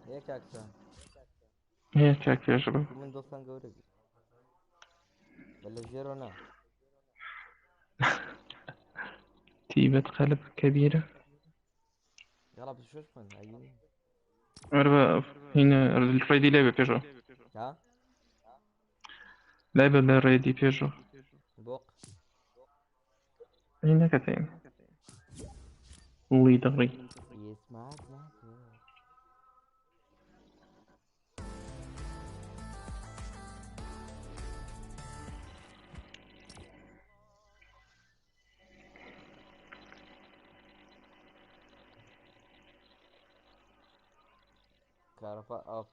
هي كاكسا هيك يشرب. من دوستان قوري بلا جيرونا تيبة قلب كبيرة. يلا بس شوش من عيني أربعة هنا الفريدي لعبة بيجو. ها لعبة بالريدي بيجو. بوق هنا كتين. اللي دغري. يسمعك معك كهرباء اوف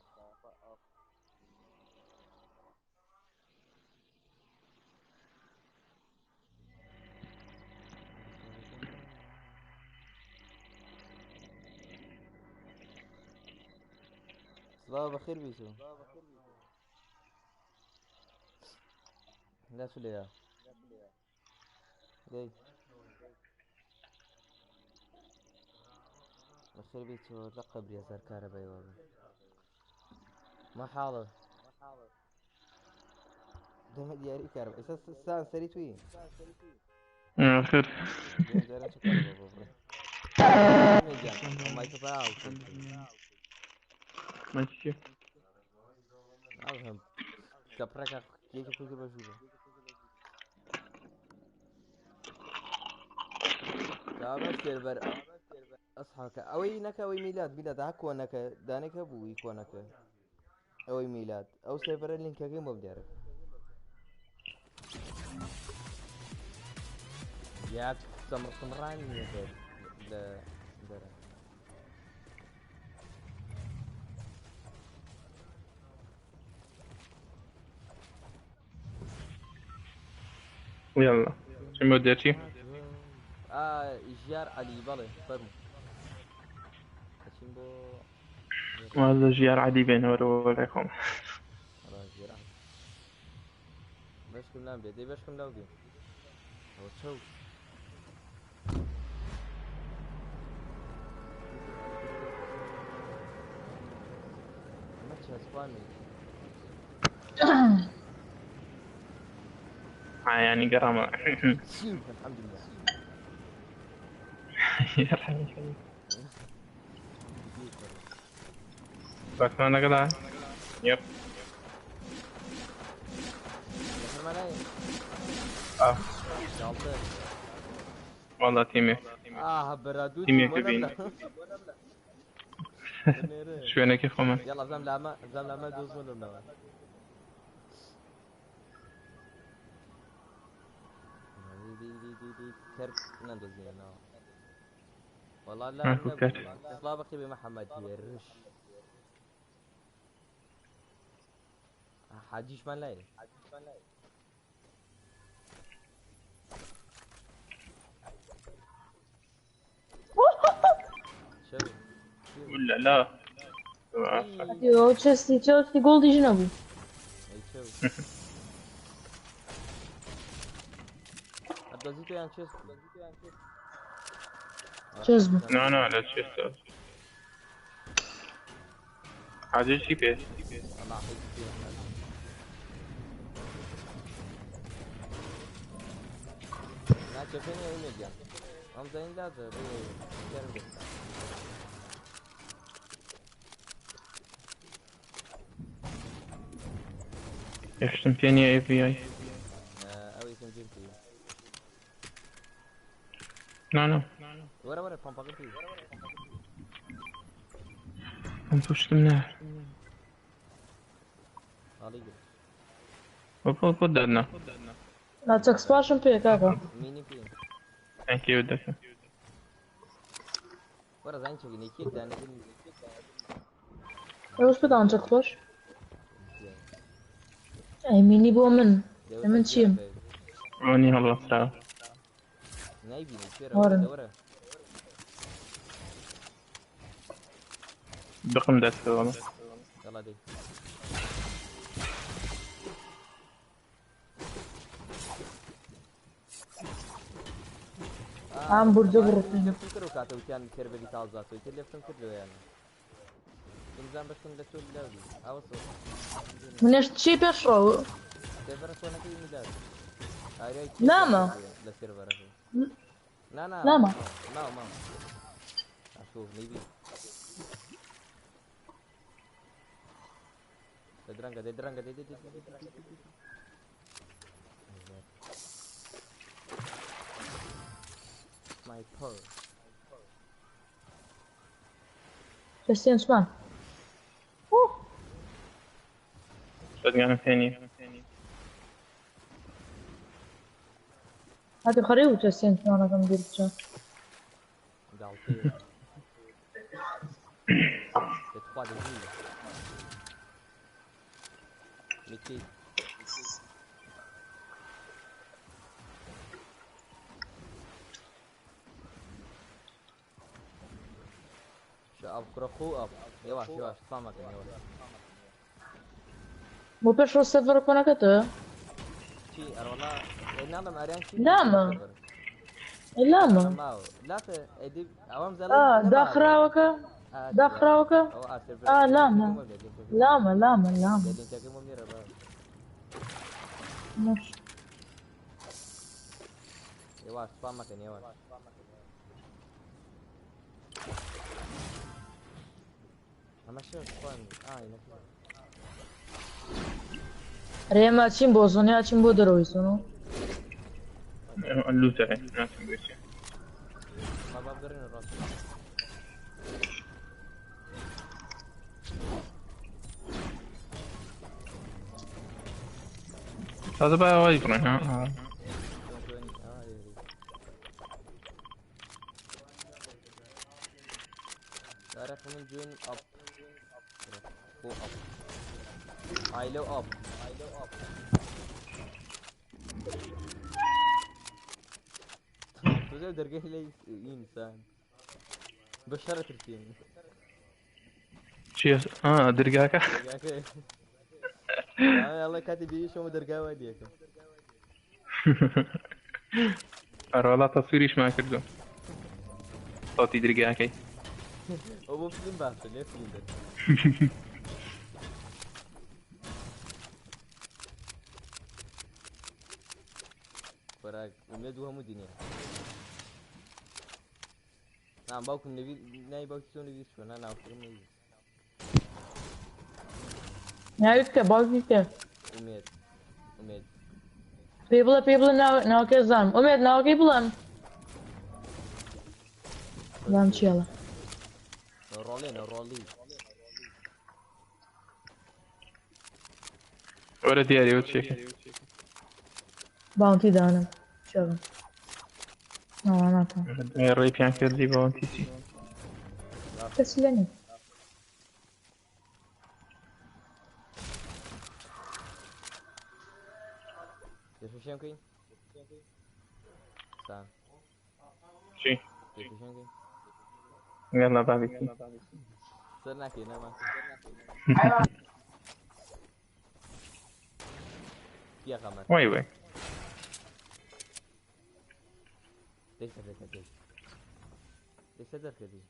صباح بخير بيسو لا سليا جاي بخير بيسو رقب يا زار كهرباء يوابا ما حاضر دم دياري كهرباء اساس الساعة سريت وين خير. دم جاران شو كهرباء بابا ميجان او مايك باو ما تشي. افهم كبرك كيف كل بشوفه كابا سيرفر اصحى اوي نكا اوي ميلاد هكو نكا دانك ابو يكو نكا اوي ميلاد او سيرفر اللينك كي مو بدير يا سمراني يا زول لا درا ويلا. شو موديتي؟ جار علي بالي فرمو شيمبو وهذا جيار عادي بين وراكم. خلاص جار عادي باش كنا بيدي باش كنا ودي هو شو ما تشاسباني يعني قرامة. الحمد لله يرحمك. بس أنا كده. يب. آه. والله تيمي. برادوتي تيمي وانا كبين. بلا شو أنا كيف كمان؟ يلا بزام لما دوز ولا لا دي كرب نندوز هنا والله لا ماكو نبو كات. اطلع بخي بمحمد يرش حاجيش ما لاي شو ولا لا. Io c'è sti gol di Ginobili. اي شو ادوزيتو يعني تشيست Cesbo. No, no, لا تشيستر. عادي شي بيس. والله حيت فيه انا شايفيني ايميجا هم زين لا كرب يخشم فيني اي في اي. او يكون جيمتي لا لا. ورا بامباغتي انتوش تمناه. عليك وقول دادنا. La c'è expansion per caga. ميني فين Thank you دادنا. ورا زين شو نيكيك ده انا قلت Eu aspetta non c'è flash. Mini woman. Hemen çiğim. روني والله سلام. نايبي نكير Varın. ورا بقم دادك والله. يلا دي Ham burada bırakıyorum. فكروا كاتو كان كيربي تازاتو تلي فهم كله يعني إنزام بس كنا تقول دولي أوصل منش شي بيشرو سيرفر كنا كي ميلاد هاي كيف لاما داخل للسيرفر أخي لا لاما ما أشوف نبي تدرنجا my pearl جالسين اسمان اوه صدق أنا ثاني هذه خريطة جالسين اسمان انا كم دير دعوتين تتقاد الجيلة ميكي شاب كرخو أب يواش صامك يواش مو بيشرو السيرفر كنا كده شي أنا والله نعم أريان شي لاما أنا لاما ما لا تأدي عوام اه زلمة داخراوكا داخراوكا لاما لاما مش يواش صامك يواش أما شو فان ينفع ريما تشين بوزونيا تشين بودروي سونو اللوتة هاي ما تنقول شيء ما بقدرين الراس هذا بقى وايد ها تعرف من جوين أب go up I love up تقدر درجة لي إنسان بشرة ترتين شيء درجاك يلا كاتب لي شو درجة واديك والله تصويريش ما كردو صوتي درجاكي هو فيلم بحث ليه فيلم ده فراق ومدوها مدينة نعم باوكم نبي ناي باوكي شو نبي شو أنا أفكر نبي نعرفك باقيك أميد people now كزام أميد now people زام شيلا رولي ولا دياري وتشيك باونتي دانا شغل أنا كان الريب يعني كردي باونتي سي تسلني شو شيء سام شي شو شيء يلا بابي صرنا كنا ما يا قمر واي ليش هذا كذي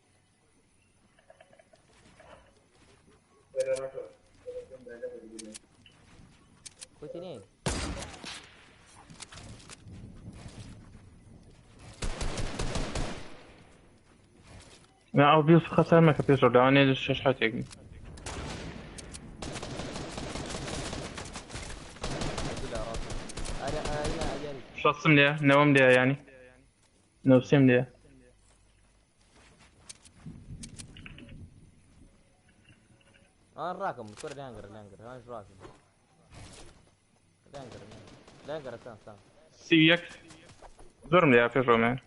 كويتين لا او بيوصل خسر ما كبير ده انا الشاشه حتيجي شخص مليا نوم ليا يعني نوسم ليا الراكم كور لانجر هاي راكم لانجر سام سيك زور مليا في الرومان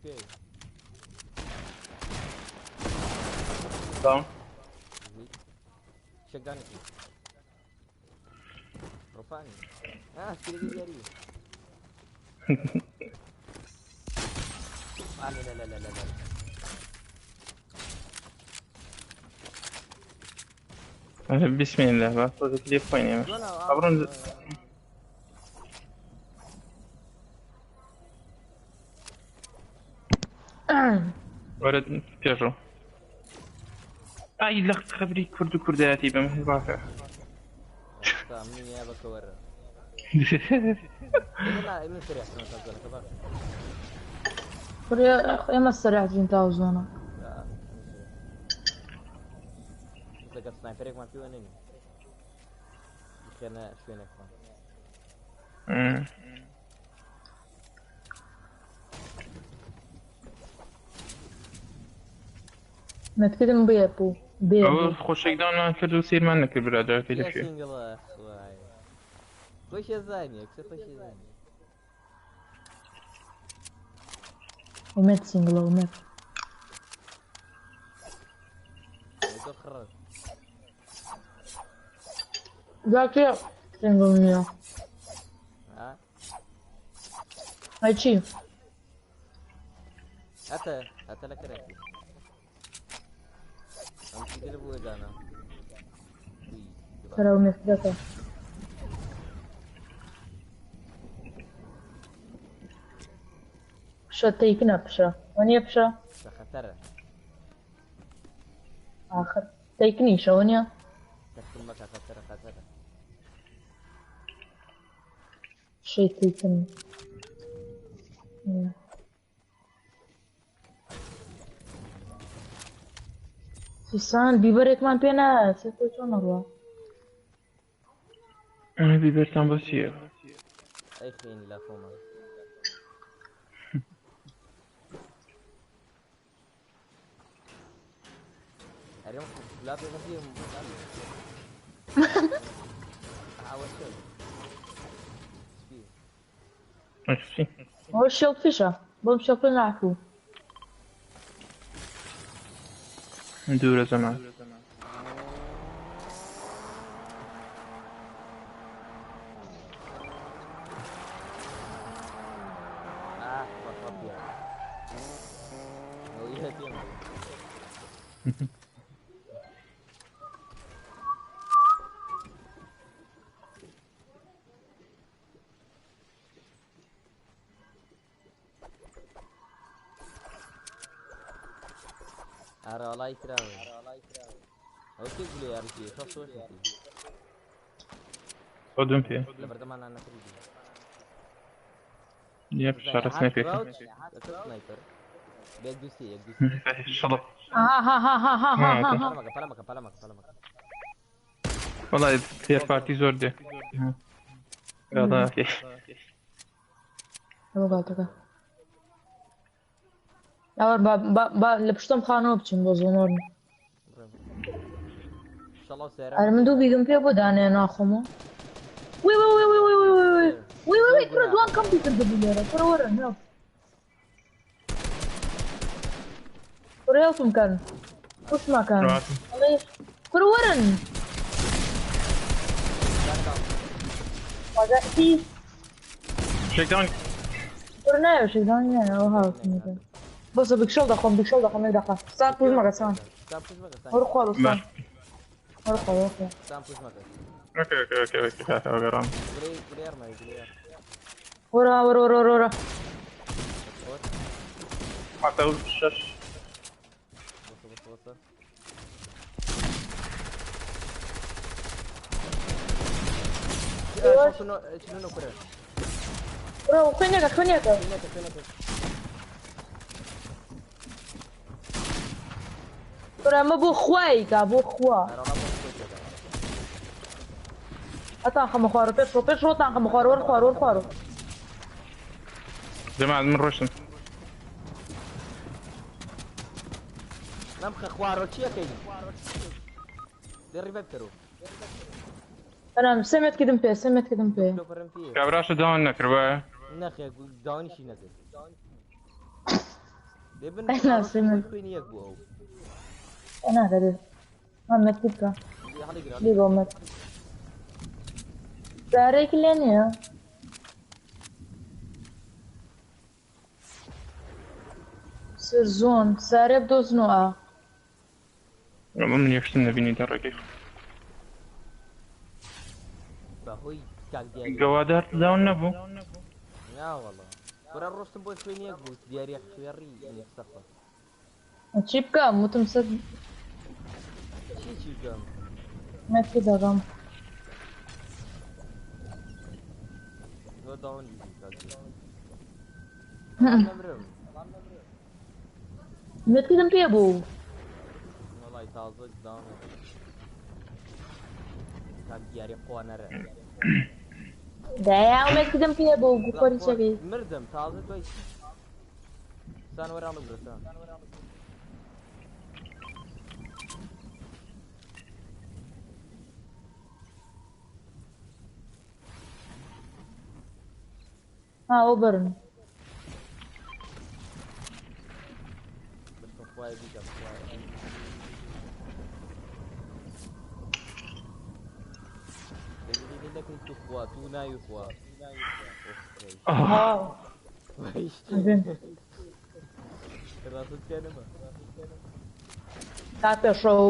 اوكي داون شجعني رفعني كده جاري لا بسم الله بس كليب وين يا خبرون ورد بيجو اي لخ خبري كرداتي بمهي رافع من يا بكورة لا من سريع كمان تقول كبار فريا ما استريحت انت وزونا. لا من سريع بس قد سنايبريك ما في وينني كان شوينك متكلم بيبو او خوشك دانا كردو سير منك برادر كده يا فيه سينجل وش الزانية كسر وش الزانية ومات سينجل ومات. تخرج ذاك سينجل مية. ها هاي شي أتى لك رأيي أنا كده بقول جانا ترى ومات ذاك شو تيكنا بشرا ونيا بشرا خطر آخر تيكني شونيا تكتم بك خطر شي تيكن سيسان بيبرك مان بينا سيكو شون أروى انا بيبرتان بسيط أي خيني لا فوما اليوم لا بيغطيهم عاوزت ماشي هو الشوط فيشا بوم شوط نعرفو ندور زمان بخاف يا ويا تيم أرى الله يكرمه أو تقولي يا رجال خصوص صدم فيه لبردمان أنا تريد يب شعر سنايبر سنايبر بيجوسي يجوسي شطب فلمك والله هي بارتي زور دي يلا اوكي هو قالتك أول با لبشتم خانو بچم بزونورن إن شاء الله سيرا أنا من دو بيجم فيه بداني أنا أخمو وي ترى دوان كمبيوتر قبل ترى ورا هنا ترى يوم مكان وش مكان الله ترى ورا وجاتي شيك داون ترى نايو شيء ثاني أو هاو مكان بس بيكشل دخم يدخل سام بوش مكان هو خالص سام هو خالص اوكي غرام ورا ما تقول شش شنو كره ورا خنيكا ورا ما بو خوايك ابو خوا أتان خم خوارو بيشرو تان خم خوارو جماعة من روشن نمخ خوارو چیه كاين دري بكرو أنا سمعت كدم بيه لو فرم فيه كابراش داون نكروا نخي داوني شي نكر دبن أنا سمعت كوين يقبو أنا غادي أنا كتبك دي قومت ساريك لانيا سرزون ساري بدوز نوعا من يكشتم نبيني درقي باهوي كاك ديالي قوادات داون نبو لا والله ورا ڕۆستم بۆی خوێن یەک بوو دیارە خوێڕی نێکسەخە چی بکەم وتم سەد چی بکەم مەتکی دەڕام زۆر داوەندی کاتی بەڵام نەمرم مەتکی دەم پێ بوو وەڵای تازە داوە کات دیارە خوانەرە دایا مەتکی دەم پێ بوو گوخۆری چەکەی مردم تازە توی سان وەرانە برسان ها ئەو بەرن بچم خوای بیکەم خوای دەبیدی دەکەی تو خوا تو ناوی خوا ها ڕاستت کێنمە تا پێشەوە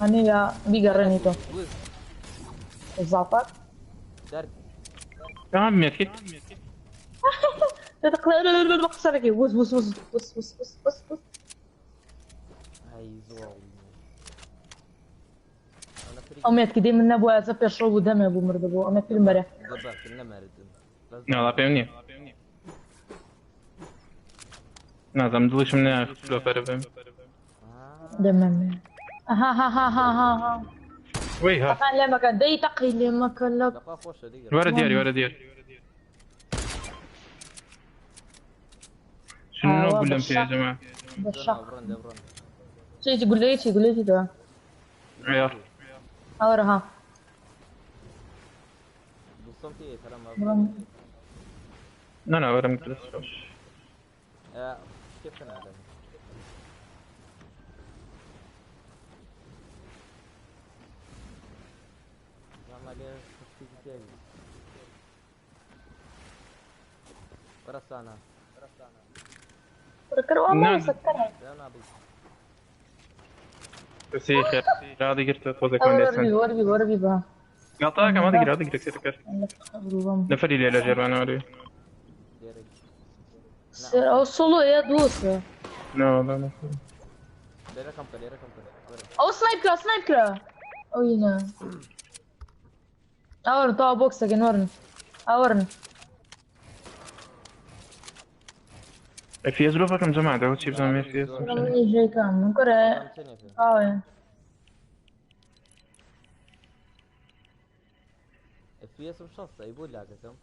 هەنێ بیگەڕێنیتەوە زافات دەرک تمام مێتکیت قسەرەکەی وز وز وز وز وز وز وز وز ئای زۆڵ ئەو مێتکی دێ من نەبووە ئەزە پێشەوە بوو دەمێ بوو مردبوو ئەمە فیلم بەرە دەباکن نەماردم ناڵا پێم نییە نازم دڵشم نەفلۆپەرە بم دەمەمێ ئەها ها ها ها ها ها وەی ها تەقان لێ مەکە دەی تەقی لێ مەکە لە دەخوا خۆشە دیگە وەرە دیاری وەرە دیار شنو بوو لەم پێ جەما بەشەق دەبڕن دەبڕن چێکی گولەیەکی گولەیەکی دەوە عیار ئەوەرە ها دوستم تێ تەرەم نانا وەرم درست خۆش كيف انا اعلم ما ليه تفكير كثير ورسانا فكر والله نعم. سكرها لا نابي بسی خیر راضی گرفت خۆزە کۆن وربي لێسن وربي وربي بها قاطعك ما تقدر راضي گرفت كر نفري ليلة جربانة وري ديرك او سولو يا دوسة لا لا لا ديرك كم او سنايب كرا او هنا اورن طوا بوكس اجن اورن في ظروفها كم جماعة ده وشي بزمان في رمي جاي كان من كره اه في اسم شخص يقول لك كم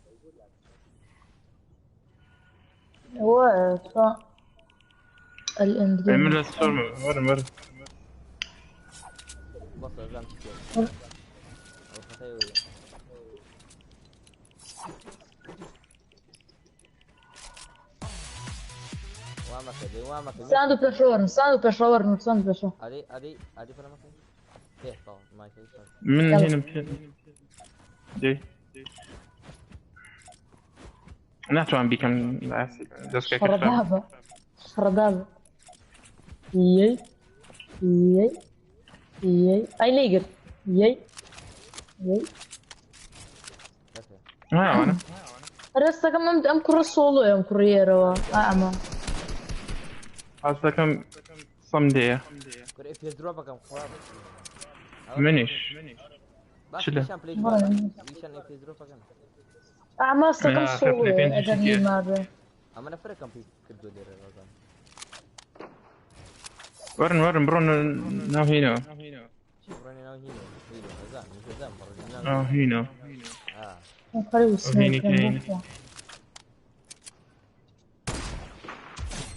هو الاندري من الصور ورم بص زعما كثير او خطيوي وامك ساندو بشور هذه فلا مكان ايه طبعا ما يصير من هنا دي نحن عم بيكم دسكة كفا خردابة يي اي نيجر يي أنا رسا كم ام كره سولو ام كوريرو اما هذا كم صمدية كره في دروبا كم خراب منيش شلا ليشان ليشان في دروبا كم اما سكم سولو ادري ماذا اما انا فرق كم في كردو دير ورن برون ناو هنا شوفرني ناو هينو زعما مش زعما هنا قريب هيني كاين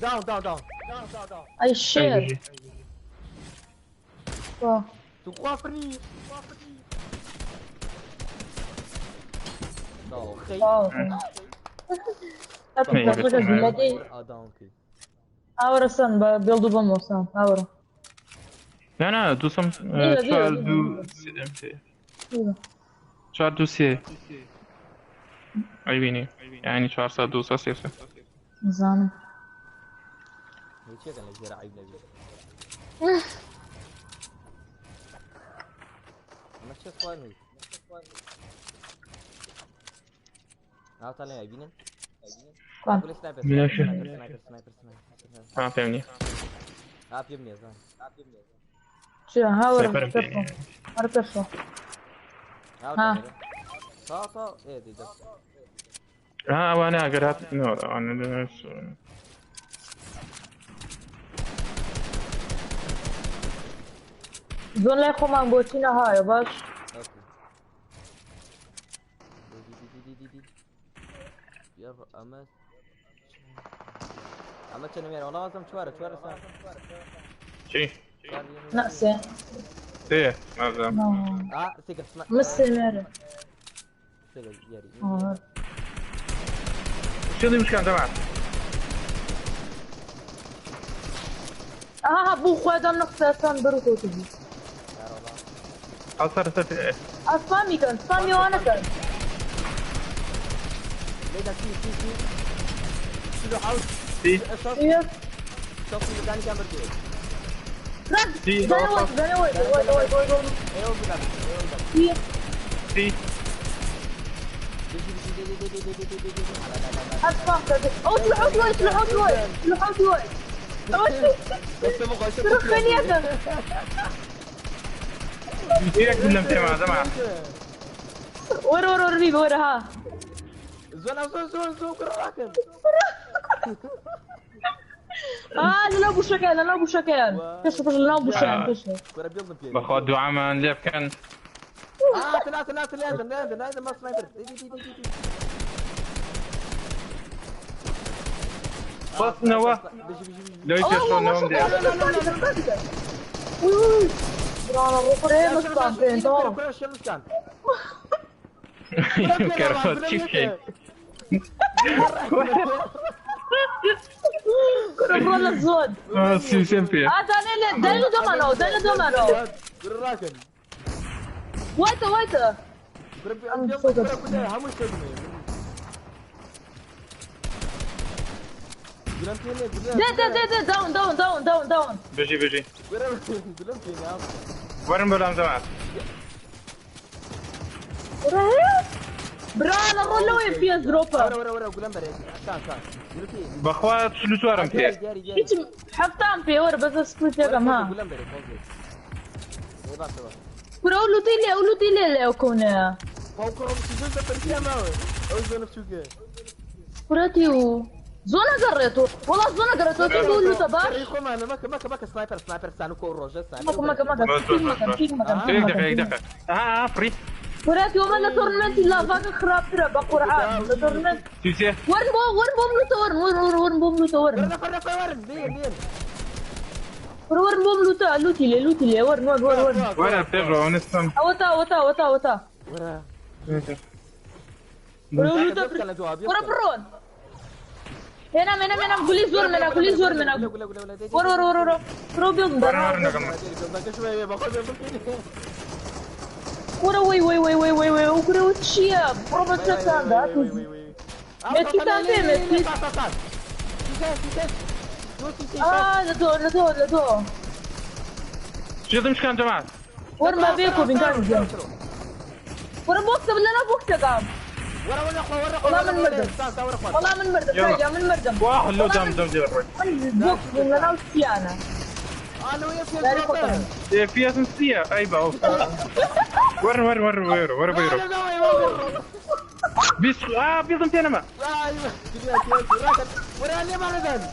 داون اي شير تخافني داو خي اتفق بلادي داونكي اورا سن بيلدو بومو سن اورا لا دوسم شعر دو سيدمتي شعر دو سي عيبيني يعني شعر صار دو ساسيسة زانم هيك كان يصير عيب نبي ماشي صواني هاو تعالى عيبين كان قول سنايبر بلا سنايبر شك. سنايبر سنايبر سنايبر ها فهمني. يبني زين شو هاور سايبر كيفو يعني. هاور كيفو ها طا ايه دي ده ها وانا قرأت نور انا زون لا يخو ما بوتينا هاي باش اوكي دي يلا اما كان مير والله لازم شوارع سام شي نقسي ايه ماذا سيجر سنا مسي ميري سيجر ياري شو ذي مشكلة تبعك؟ بو خواد النقطة سان بركو تجي صارت اسبامي كان سبامي وانا كان ليدا في شنو حاول سي ايه شوف اللي كان كاميرا دي رد سي داني ويت ايوه بدا ايه سي اسبام كذا اطلع بس مو خايف تروح خليتك فيك كلهم تمام زمان ورا ربيبي ورا ها زون كراكن لا ابو شكل كشف لا ابو شكل كره بيض فيه بخوة دعاء ما نلعب كان ثلاثة لا ما سنايبر دي بس نوا لو يتشون نوم دي وي برانا الرقرين مستانتين تمام كرفت كيف شيء كنا برا الزود سي سيمبي داني دومانو راكن وايتا داون بيجي ورن بلام زمان برانا الرولو يبي دروبر ورا قلمبر كان بخوات شلو سوارم فيه هيك حفتان في ورا بس سكوت يا جماعه قلمبر كنا اقول له لو كنا فوق سيزون تركيا ما او زون فشوكه كراتيو زونا قريتو والله زونا قريتو تقول له تباش يا ما ما سنايبر سانو كور روجا سانو ماكا دقيقة فري كراتيو ما لا تورنمنت لا فاك خراب ترى بقرعان لا تورنمنت تيجي ورن بوم لو تور ورن بوم لو تور ورن دين ورن بوم لو تا لوتي ورن وانا بتجرو ونستم اوتا ورا ورا برون هنا قولي زور منا ورا برو بيلد ورا وي وكرا وتشيا بروبا تسان ده متي كان فيه لا تو شو ذي مشكلة جماعة ورا ما بيكو بنكان ورا بوكس بالله بوكس قام والله من مردم فاجأ من مردم واحد لو دم دي الرجل بوكس بالله وسيانا انا ويا ايه فيها سنسية ايبا ور بيرو بيس بيضم فينا ما وراني ما ندن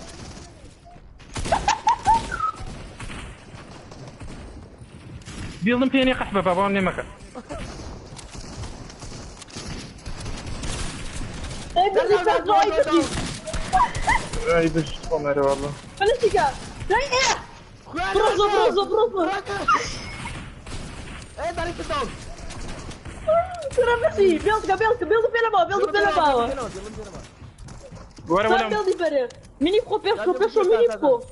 بيضم فيني قحبة بابا مني مكان اي بش تقومري والله فلسيكا بروزو ايه داري كدون كنا ماشي بيلد فينا باوا ولا بيلد يفرق ميني برو بيرسو ميني برو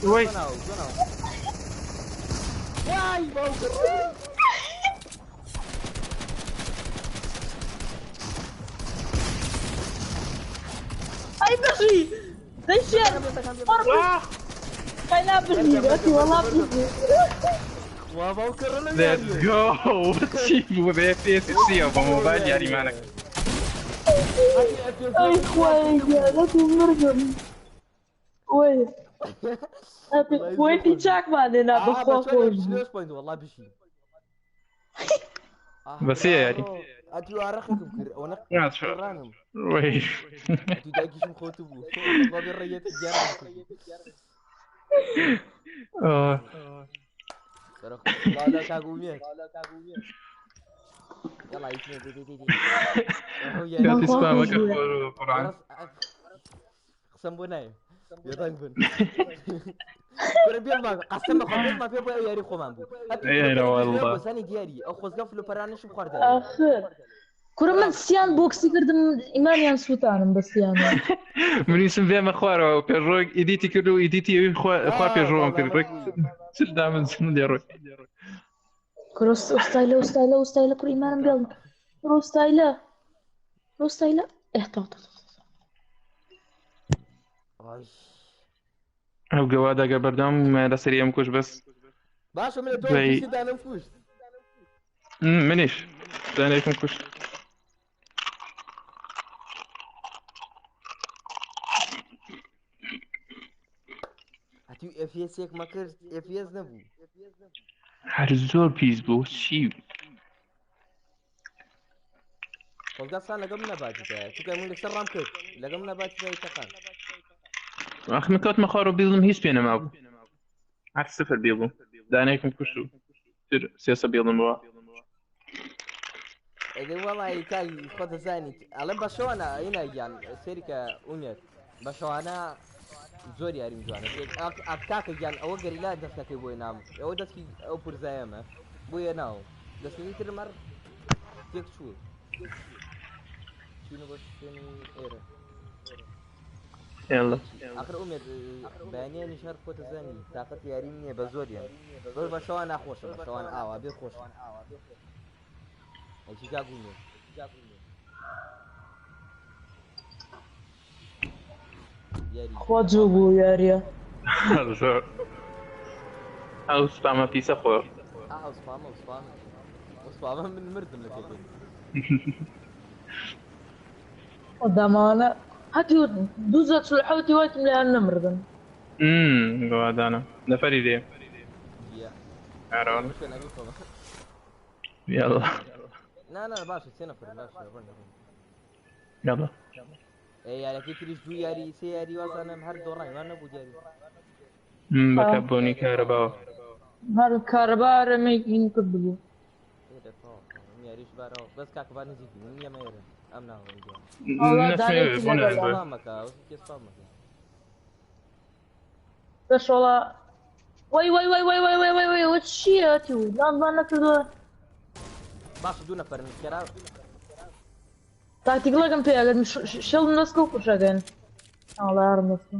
وي واي بوكر اي ماشي زي الشارع خلينا بجي والله بجي وبوكر Let's go! Tipo, BFS sim, ó, vamos variar, mano. اي خويا لا تمرقم وي وين تشاك مالنا بخوا خوش شلوش بوينت والله بشي بس هي يعني اتو عرقكم كر وانا ما شاء قرانهم وي اتو دايكي شم خوتبو والله بالريت الجرم اه صراحة لا كاغوميك يلا يسمع دي هو قاعد يعني بخوا تسمع خوش مكة ويا قرآن قسم بناي يا طنبن كنا بيض ما قسم خو بيض ما في ابو ياري خو مامبو هاتي كنا اي لا كنا بيجي ابو والله ثاني دياري او خوز قفلو برانش بخورداني اخر كره من سيان بوكسي كردم ايمانيان سوتانم بس يعني من يسم بيا مخوارو بيروك ايديتي كردو ايديتي خوا بيجو بابا كردك مكوي سل دامن سن ديروك كروس استايلا كره ايمانم بيض كروس استايلا احتاط واش او قوادا قبردام ما لا سريع مكوش بس باشا من توم زي كيسي دانا مفوش منيش ثاني ليكم كوش هاتي اف اس يك ما كرت اف اس نبو هر زور بيز بو شيو خوز قصان لقم نباتي تا تو كاي مولك سرام كرت لقم نباتي تا يتقان اخ مكوت مخارو بيضم هيس بينا مابو عارف صفر بيضم داني ليكم كوشو سر سياسة بيضم بوا اذا والله كاي خد ثاني الان بشوانا هنا يعني سيركا اونيت بشوانا زۆر یاریم جوانە ئاکاکە گیان ئەوە گەری لا دەستەکەی بۆی نام ئەوە دەستی ئەو پرزایەمە بۆیە ناو دەستەکەی تر مەڕ تێک چوو چوونە بۆ شوێنی ئێرە يلا آخر ئومێد بەیانیانی شەر خۆتە زانی تااقەت یاریم نییە بە زۆریان زۆر بە شەوان ناخۆشە بە شەوان ئاوا بێ خۆش ئەچی کاگوونێ یاری خوا جوبو ياريا هر زور او سباما بيسا خور وسپامە من مردم لە تێکەی ودامانا هاتي دوزة سلحوتي وايتم لأن نمردن قوادانا نفري دي عرون شوێن ئەگەی خۆمە يلا نا باشە سێ نەفر باشە يلا یاریەکەی تریش دوو یاری سێ یاری وازانم هەر دۆڕای نەبوو دیاری بكبوني كهرباء هذا الكهرباء رميكين كدبو یاریش بارەوە بەس کاکەبار نزیکی من نییە مەێرە ئەم ناوەی والله نسمي داريتي بونا لبلا سپامەکە کێ سپامەکە بس والله وي وش الشي هاتيو لا نكدو باشە دوو نەفەر کێرا تاكتيك لقم فيها قد شل نسكو كوشاكين الله يعلم نسكو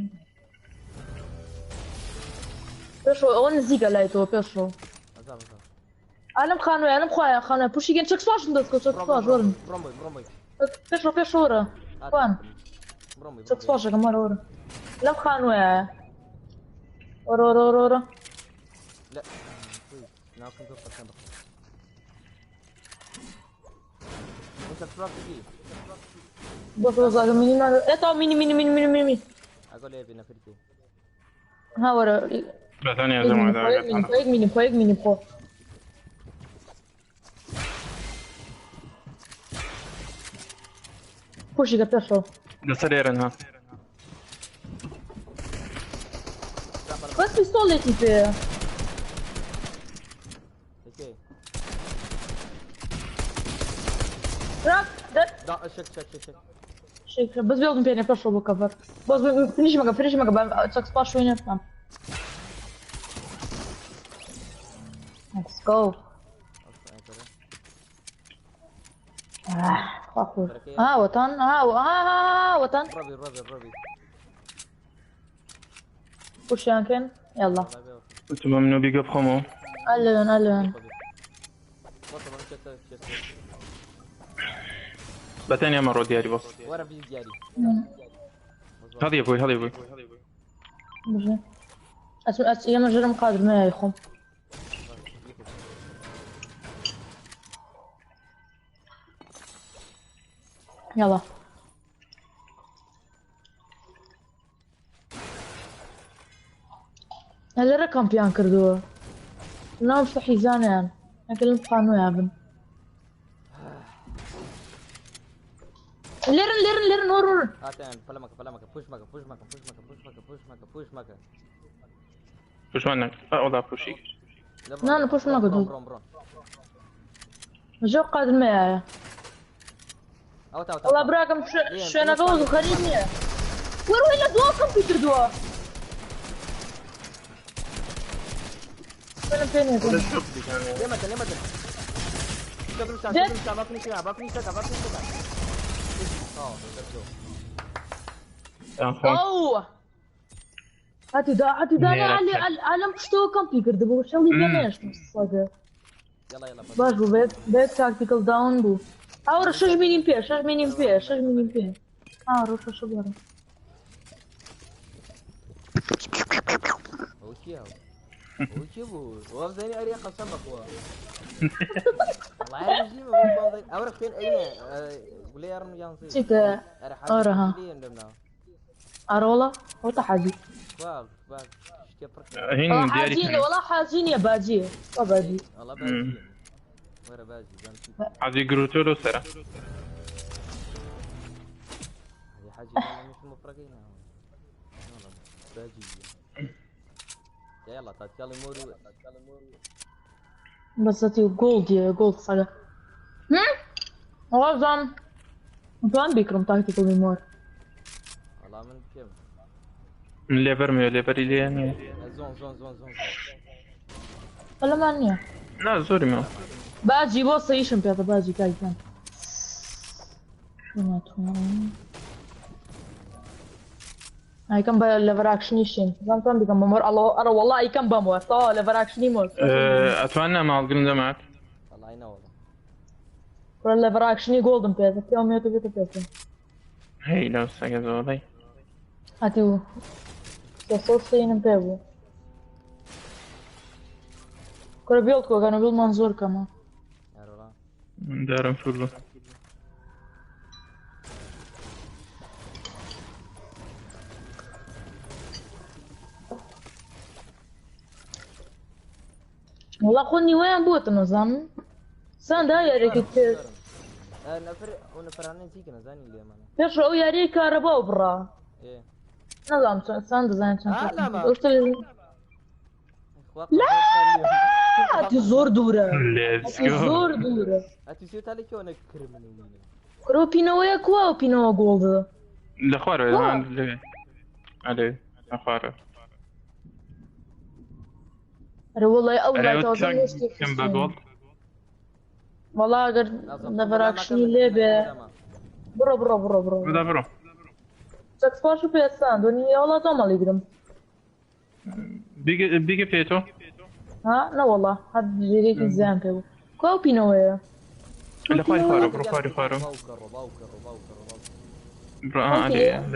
بيشو اون زيكا لايتو بيشو انا مخانوي انا مخايا خانوي بوشي جين تشك سواش ندسكو تشك سواش ورن بڕۆمبۆی بيشو ورا وان تشك سواش كمان ورا لا مخانوي ورا لا ناكم قصة بقى انت تروح تجي بس ميني ما ايه ميني اقول ايه بنفرتي ها ورا لا ثانية يا جماعة فوق ميني فوق بوشي قتلشو ده سريرن بس بيستولتي فيه اوكي راك لا شك شيك بس بيضم فيني بيشو بكفر بس فينيش مقا تشك سباش وين يفهم Let's go. خاخور وطن وطن ربي وش يمكن يلا انتم منو بيقف خمو ألون بتاني مرة دياري بس ورا بيجي دياري هذا يا ابوي بجي اسمع يا مجرم قادر ما يخم يلا هل رقم بيان كردوه لا مفتحي زانيان اكلم قانو يا ابن ليرن ورور هاتين فلا مكا بوش مكا فوش منك والله فوشيك لا بوش مكا برون جو قادر معايا والله براكم شنا جوز وخليني وين دوا كمبيوتر دوا انا فين يا ليه باكني اوه هاتي دا انا علم شتو كمبيوتر دبو شو اللي بيناش صدق يلا باش بو بيت تاكتيكال داون بو اور شش مين بي روح شو بره وكي بو وافزاني اريا قسم اخوه والله يجي ما اورك فين اين قول لي يا رن جانسي شيك اورها ارولا وطا حاجي باغ هين حاجين والله حاجين يا باجي وباجي والله باجي ورا باجي هذه جروتولو سرا هذه حاجه مش مفرقين والله باجي يلا تاتيالي مورو بس تي جولد صار وازم وان بيكرم تاكتيكال ميمور والله من كم من ليفر اللي يعني زون ولا مانيا لا زوري ما باجي بوص يشم بيضا باجي كاي كان شنو تكون اي كان ليفر اكشن يشين زمان بكم ممر الله ارى والله اي كان بمور طال ليفر اكشن يموت اتمنى ما الجرين معك والله ينور ولا ليفر اكشن جولدن بيضا في يوم يوتيوب بيضا هي لو ساجد والله هاتيو سوسين بيضا كره بيلتكو كانوا بالمنظور كمان دارم فلو والله خوني وين بوت نظام سان دا يا ريك نفر عنين زيك نزاني اللي امانه فيش او يا ريك كهرباء برا ايه نظام سان ديزاين لا ما لا تزور دورة ليتس جو تزور دورة اتسيوت عليك وانا كرمني كرو بينويا كوا بينو جولد الاخوار ما عندي عليه اخوار والله اول ما توزن كم بقول والله غير نفراكشني ليبه برو برو سكس باشو بيسان دنيا والله طمالي قدم بيجي فيتو ها لا والله حد جريك الزام بيو كوا بينويا الاخوار فارو برو عليه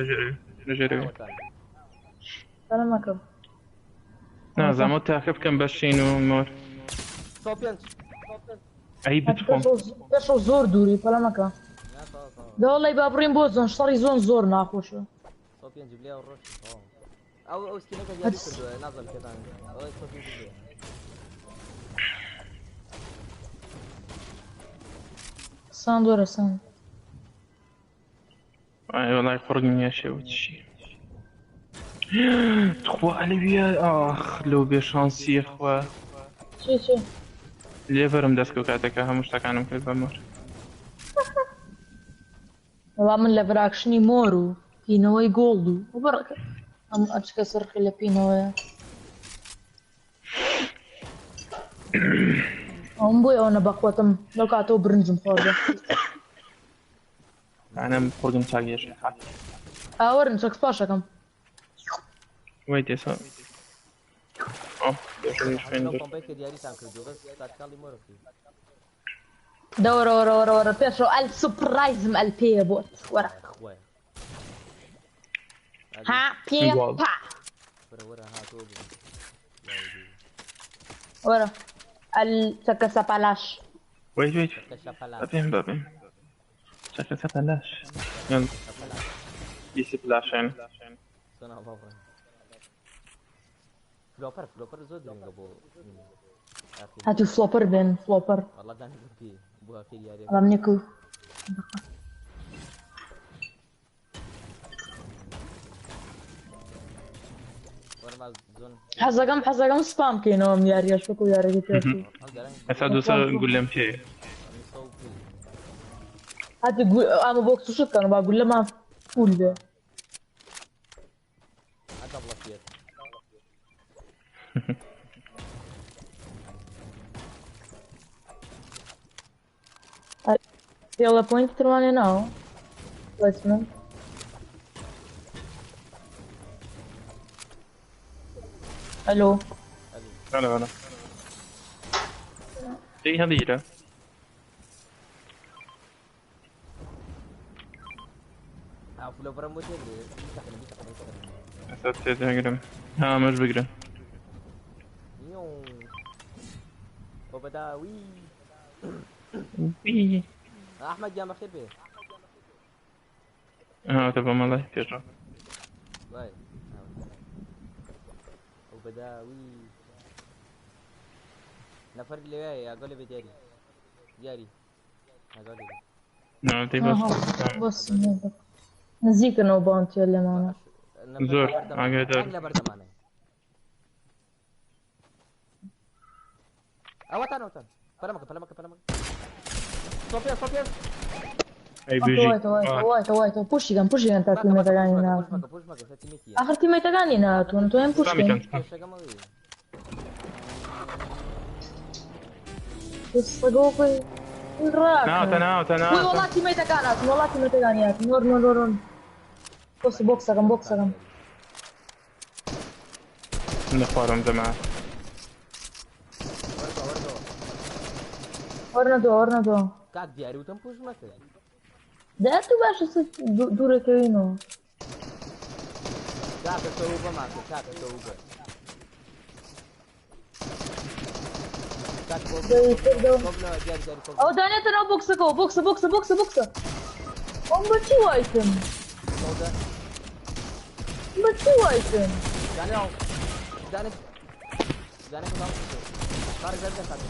لجري انا ما كم لا زعما تاخذ كم باشينو مور صوبيانش اي بتخون بيشو زور دوري فلا مكان ده والله يبقى برين بوزن شطري زون زور ناخوش صوبيان جيب ليها الرش او سكينك جاري كده نازل كده او صوبيان جيب ليها سان دورة سان اي والله يخرجني يا شيء وتشي تخوا علي اخ لو بشانسي اخوا شي ليفر مدسكو كاتك هم مشتاقانم كل بمر والله من ليفر اكشني مورو بينوي جولدو وبركة هم اتكسر خلي بينوي هم بوي انا بقوتم لو كاتو برنزم خورجة انا مخرج مساقي يا شيخ اورن سكس باشا كم ويت يا سام ورا بيشو السبرايز مع البي بوت ورا ها بي با ورا السكسابالاش ويت بابين سكسابالاش يلا يسبلاش يعني فلۆپەر زۆر درێنگە بۆ هاتو فلوبر بين فلوبر والله دانی گرتی بۆ ئاخر یاریە رام نيكو وەرما زۆن حزقم سبام كينو ياري اشبكو ياري تيرتي هسا دوسا نقول لهم شيء هاتي قول انا بوكس شو كانوا بقول له ما فول به عقب لفيت يلا بوينت ترواني ناو بليسمنت الو هلا ايه هذه فلۆپەرم بۆ تێگرێ هسا تقدم ها مش بقرا وبداوي وي احمد جام بخير بيه ها تبع مالله تيجا باي وبداوي نفر اللي وياي اقول لي بداري جاري اقول لي نعم تي بس بص نزيك انه بونت يلي معنا زور عقدر لا بردمانه اوتان فلمك صوفيا اي بيجي وايت بوشي كان تاكل متغاني ناتو بوش ستيميتي اخر تيمي تغاني ناتو انتو وين بوشي بس قوقي الراك ناوت والله تيمي تغاني نور بص بوكسكم نخبرهم جماعة ورنا دو كاك دياري وتم بوش مكه ده تو باش دورة كوينو كاك توبه معك كاك توبه او داني تنا بوكس ام بتشي وايتم داني كلام خارج زرقاء خارج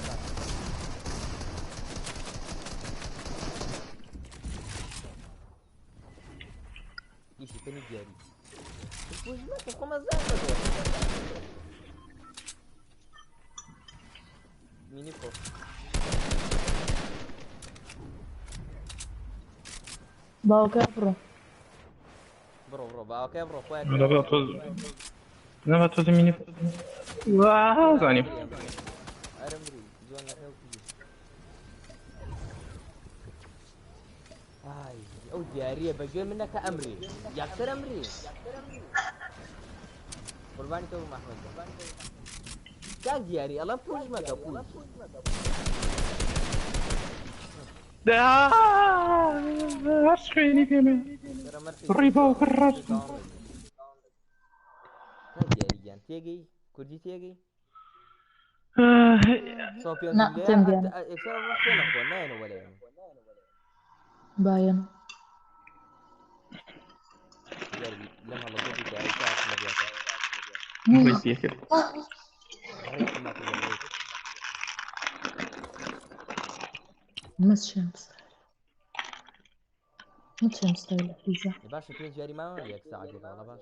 ايش تاني جاري وش ما تقوم ازاي ميني فور باو كابرو برو باو كابرو خويا لا بتوز مني واو ثاني ارمري زون هاي او دياريه بقى منك امري يكثر امري قرباني تو محمد كان دياري الله بوش ما قبول عشقيني كمان ريبا وكراش جان تيجي كردي تيجي صوفيا لا تنبيان اكثر ما خينا اخوان ناين ولا يعني باين لما الله صوفي تعيش عاصمة مدينة بيتي كده ريت ما تقول مس شمس طيب بيزا باشا فين جاري ما ياك ساعة كده والله باش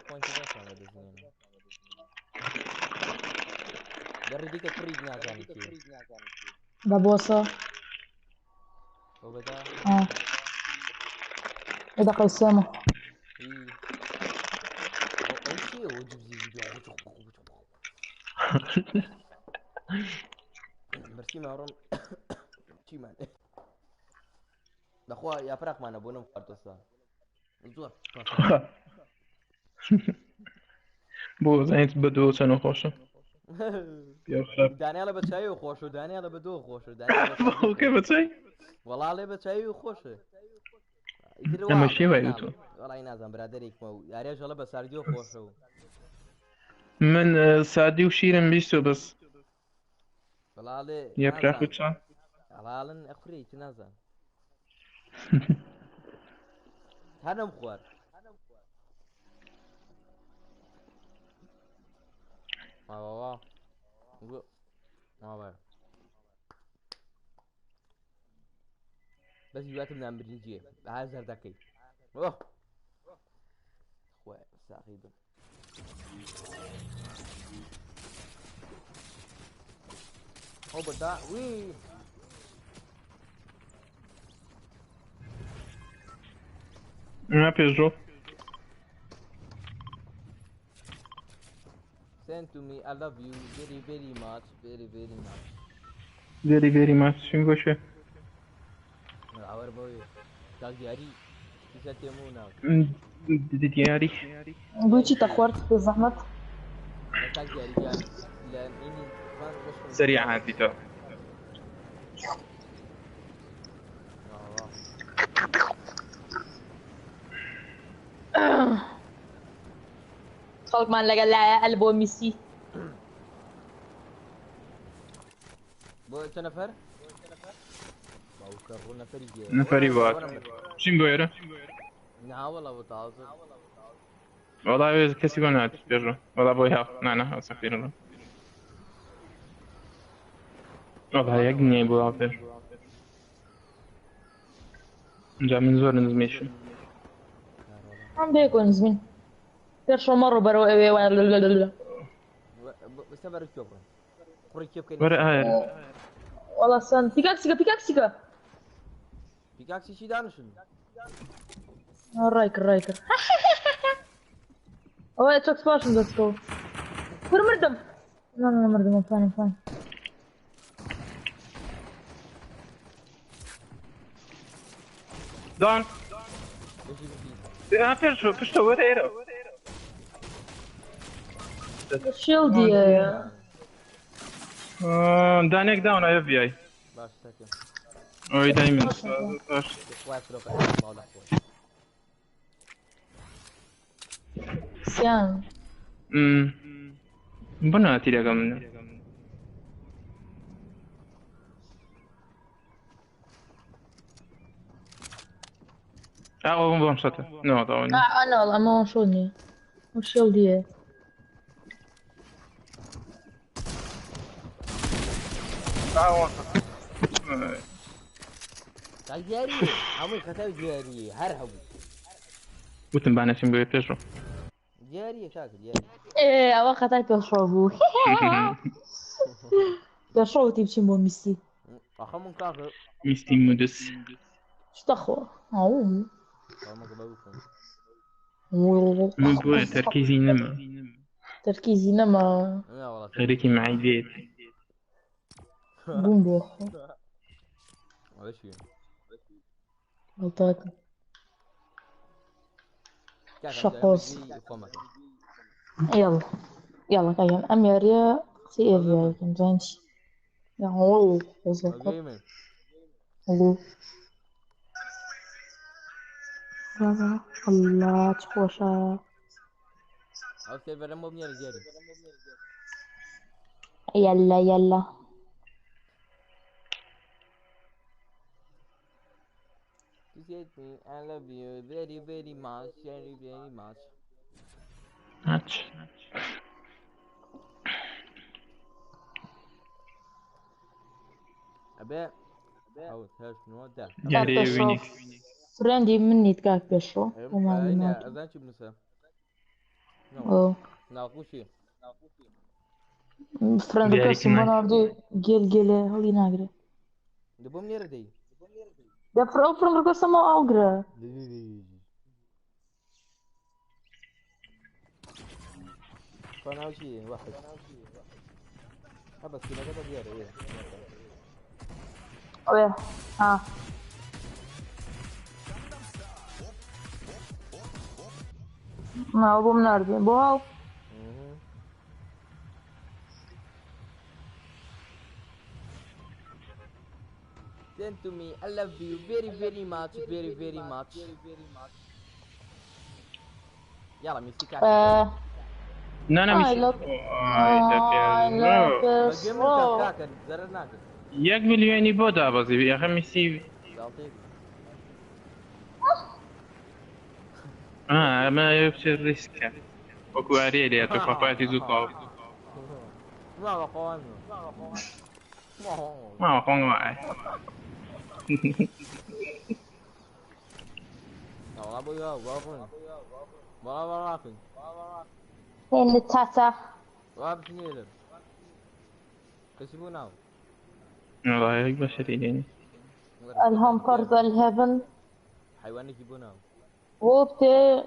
بوينت باش انا بزنين دري ديك فريد نازاني كي بابوسا وبدا إذا قيسامه اي او شيء وجب زي برسي ما ورم شي مان اخويا يا فراق ما انا بونم قرطسا زور بو زين بدو سنو خوشه يا خراب دانيالا بتشاي وخوشو دانيالا بدو خوشو دانيالا بو كيف بتسوي والله علي بتشاي وخوشه اما شي ويلتو والله ينازم برادريك مو يا رجال بس سارديو خوشو من سادي وشيرن بيستو بس والله علي يا براخ وتشان والله علن اخري تنازم هذا مخوار والله والله بس جواتي من امريكيه هذا زردكي اوه خويا ساقيدو او بدا وي ما بيجو send to me I love you very very much very very much فيري ماتش شنو وش عور بوي تاك دياري كيسا تيمونا دياري بويتي تخورت بالزحمة. تاك دياري كان لان اني فان مش سريع هذه تو خلق مان لقى لا قلبه ميسي. بو نفر باو كرو نفري جي نفري بات شنو بويره نا والله بتعاطف والله كسي قنات بيجو والله بويها نانا سفير الله والله يقني ابو عافر جا من زور نزميشن عم بيكون زمين كرشو مرة برو بس تبر الكوبر قري كيف كان ورق هاي والله سن بيكاكسيكا بيكاكسي شي دانشن رايكر اوه تشوك سباشن ليتس جو كور مردم لا مردم فاين دون بيجو بيشتو وريرو شيلدي دانيك داون اي في اي باش ساكن اوي دايما واقف لو قاعد ما له سيان بناتي لك منه بون شاته نو طبعا انا والله ما وصلني وشيلدي تعال جاري عمي ختاوي جاري هرهبوا وتم بانا شنو بيجو جاري تاك جاري ايه اوا خطاي بيشربو بيشربو تمشي مو ميسي اخمن كاكو ميستي مودس اشتخوا او ما قبلكم من بوي تركيزي نما تركيزي نما لا والله خليكي معي بيت بومبو ولا شيء غلطات شقوص يلا كاين اميريا سي ايفيا كنتانش يا هو وزوق الله تخوشا اوكي برمو بني رجالي يلا You said me, I love you very very much, very very much. هاتش أبي حاول هاش شنو ده؟ ياري وينيك فريندي مني تكاك بيشو وما هنا بينات أذان شو بنسى؟ او ناقوشي فريندي كاسي مناردو جيل هولي ناغري دبوم نيردي ده فريندي كاسي ما اوغرا فأنا شيء واحد بس كذا كذا ديار إيه اوه ها ما ابو مناردي بواو Send to me, I love you very very much, very very much. يلا ميسيكا نانا مش ياك مليوني بودا بازي يا اخي ميسي ما يبشر الريسك وكو اريلي اتوقع فاتي زوطاو ما بقوانه ما أقوم معي أبو يا بابا بابا راكن فين التاتا؟ واب تنيلر كسبونا والله هيك بشريين الهم كرز الهيفن حيوان يجيبونا وبتي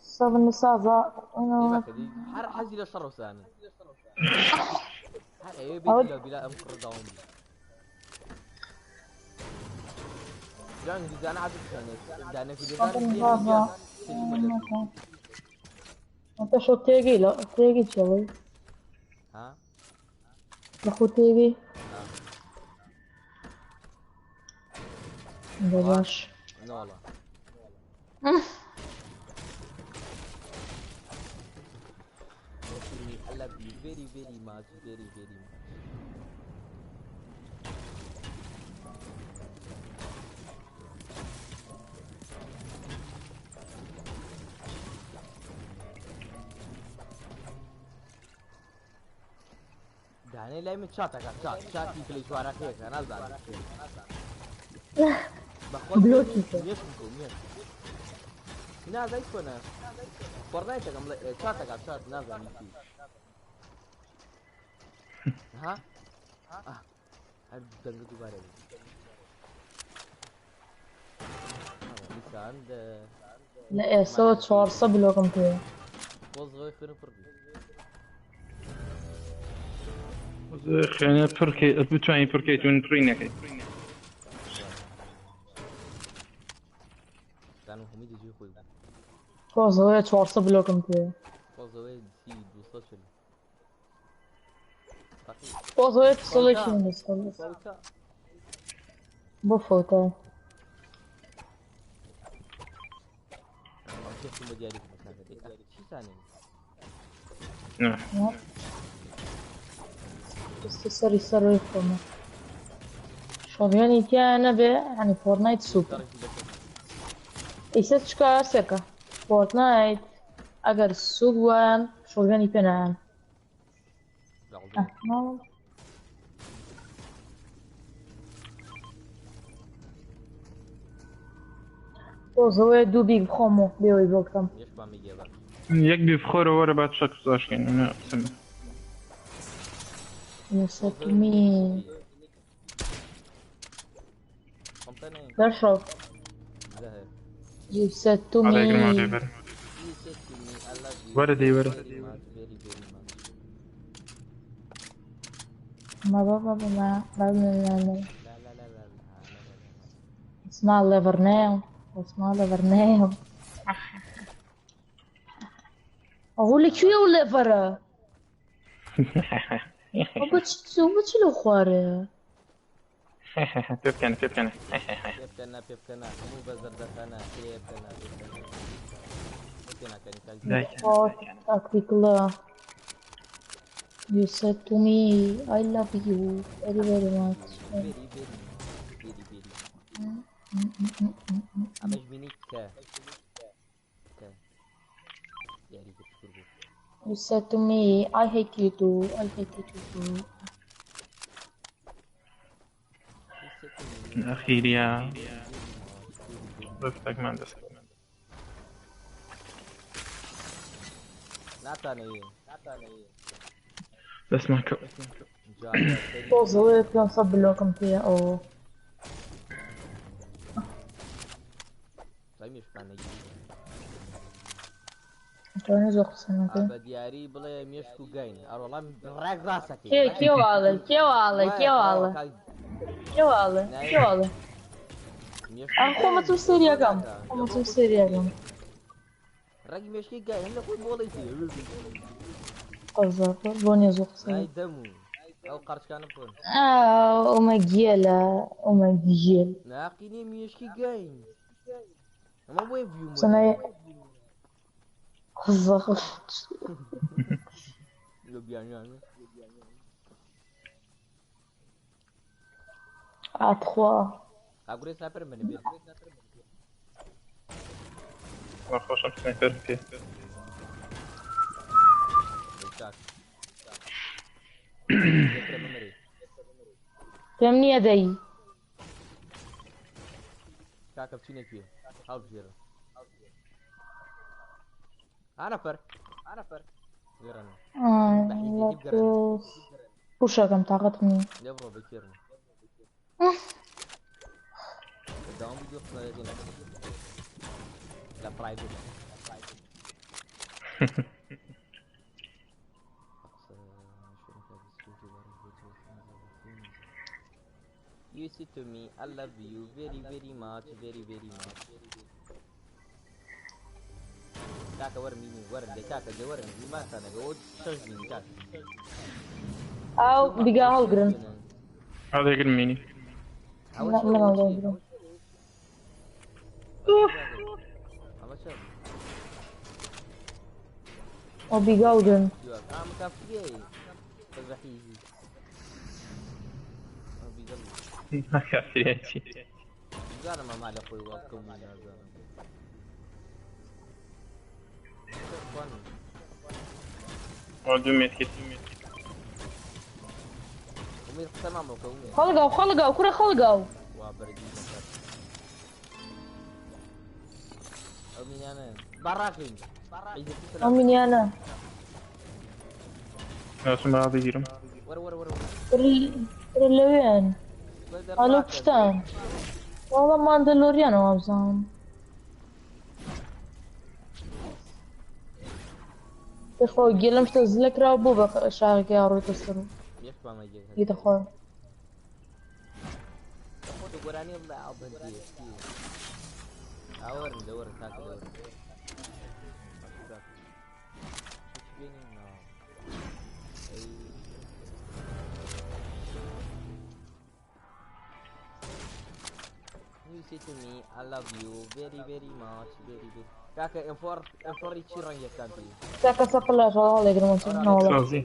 صاب النساء يبقى كذي حر حزي للشر وساني حر ايه بيت لو بلا امكر داوم يعني دي انا عارف ثاني ده انا في ديزاين انت شو تيجي لا تيجي شوي ها لخو تيجي بلاش لا والله I love you very very much very very much دعني لا متشاتك شات يكلي شوارع هيك انا زعلان بلوكي يشكو نازل كنا فورنايت كم شات نازل يمشي ها هل دنگ دوباره لسه عند لا صوت شعر صب لكم كده وصغير خير فردي خلينا تركي بتوعي تركي تون ترينك كانوا هم يجي خوي صوت شعر صب لكم كده وصغير سي دوستاشل صوت سوليشن بس بفوتة شفتم بديالي في المسافة دي شو ثاني نعم بس يصير يفهمه شوف يعني كان يعني فورتنايت سوبر يسات شكا سكا فورتنايت اگر سوبر شوف يعني بنام وزوي دوبي بخومو بيوي بوكتم يشبع ميجا يكبي بخور ورا بعد شخص عشان أنا أقسم يساتمي درشو يساتمي عليك الموضوع وردي ما بابا ما اسمع ليفرناو اقول لك شو ليفر وبتش له خواره بيبكنا مو بزردخنا بيبكنا تكتيكلا You said to me, I love you very very much. أمش بينيك You said to me, I hate you too. الأخير يا ضفتك ما عندك نعطاني بس ما كو Pozove plan صب لكم فيها أو طيب مش معنى توني زوق سنة بدياري بلا ميشكو جاين والله براك راسك كيو والله أخو ما تمسير يا قام راجل ميشكي جاين هلا كل مولي فيه قصدك بوني زوق سنة هاي دمو أو قرش كان فون أمجيل ناقيني ميشكي جاين ما بوي فيو سنة قصدك لو بيان à 3. أقول سنايبر من بير ما خوشم سنايبر فيه بيشاك ذكر ممري فهمني يدي كاكا بتشيني فيه هاو بجيرة أنا فر غيرنا بحيث يجيب قرن وشا كم طاقتني يبرو بكيرنا الدوام بيجي وقت يدينا لا برايفت You said to me, I love you very much. كاكا ورميني ورد كاكا جورني ما كان جود شجني كاكا او بقى هولجرن هذا يقل ميني لا من هولجرن او بقى هولجرن مكافئ تذبحيه ما كافي هيك انا ما مالي اخوي وابكم من هذا دوميت كيت ومين قسم عمرك ومين خلقوا كره خلقوا وبردي ومين انا براكين ومين انا اسم هذا يجرم ور اللوين الوبستان والله ماندلوريان وابزان اخوي قلم تنزلك رابو بقى شارك يا روي تسرو يخبى ما يجي يدخل خذ قراني الله عبدي اور ندور تاك دور You say to me, I love you very much, كاكا انفور يشيران يكانتي ساكا سفلا شغال يقرا ما شاء الله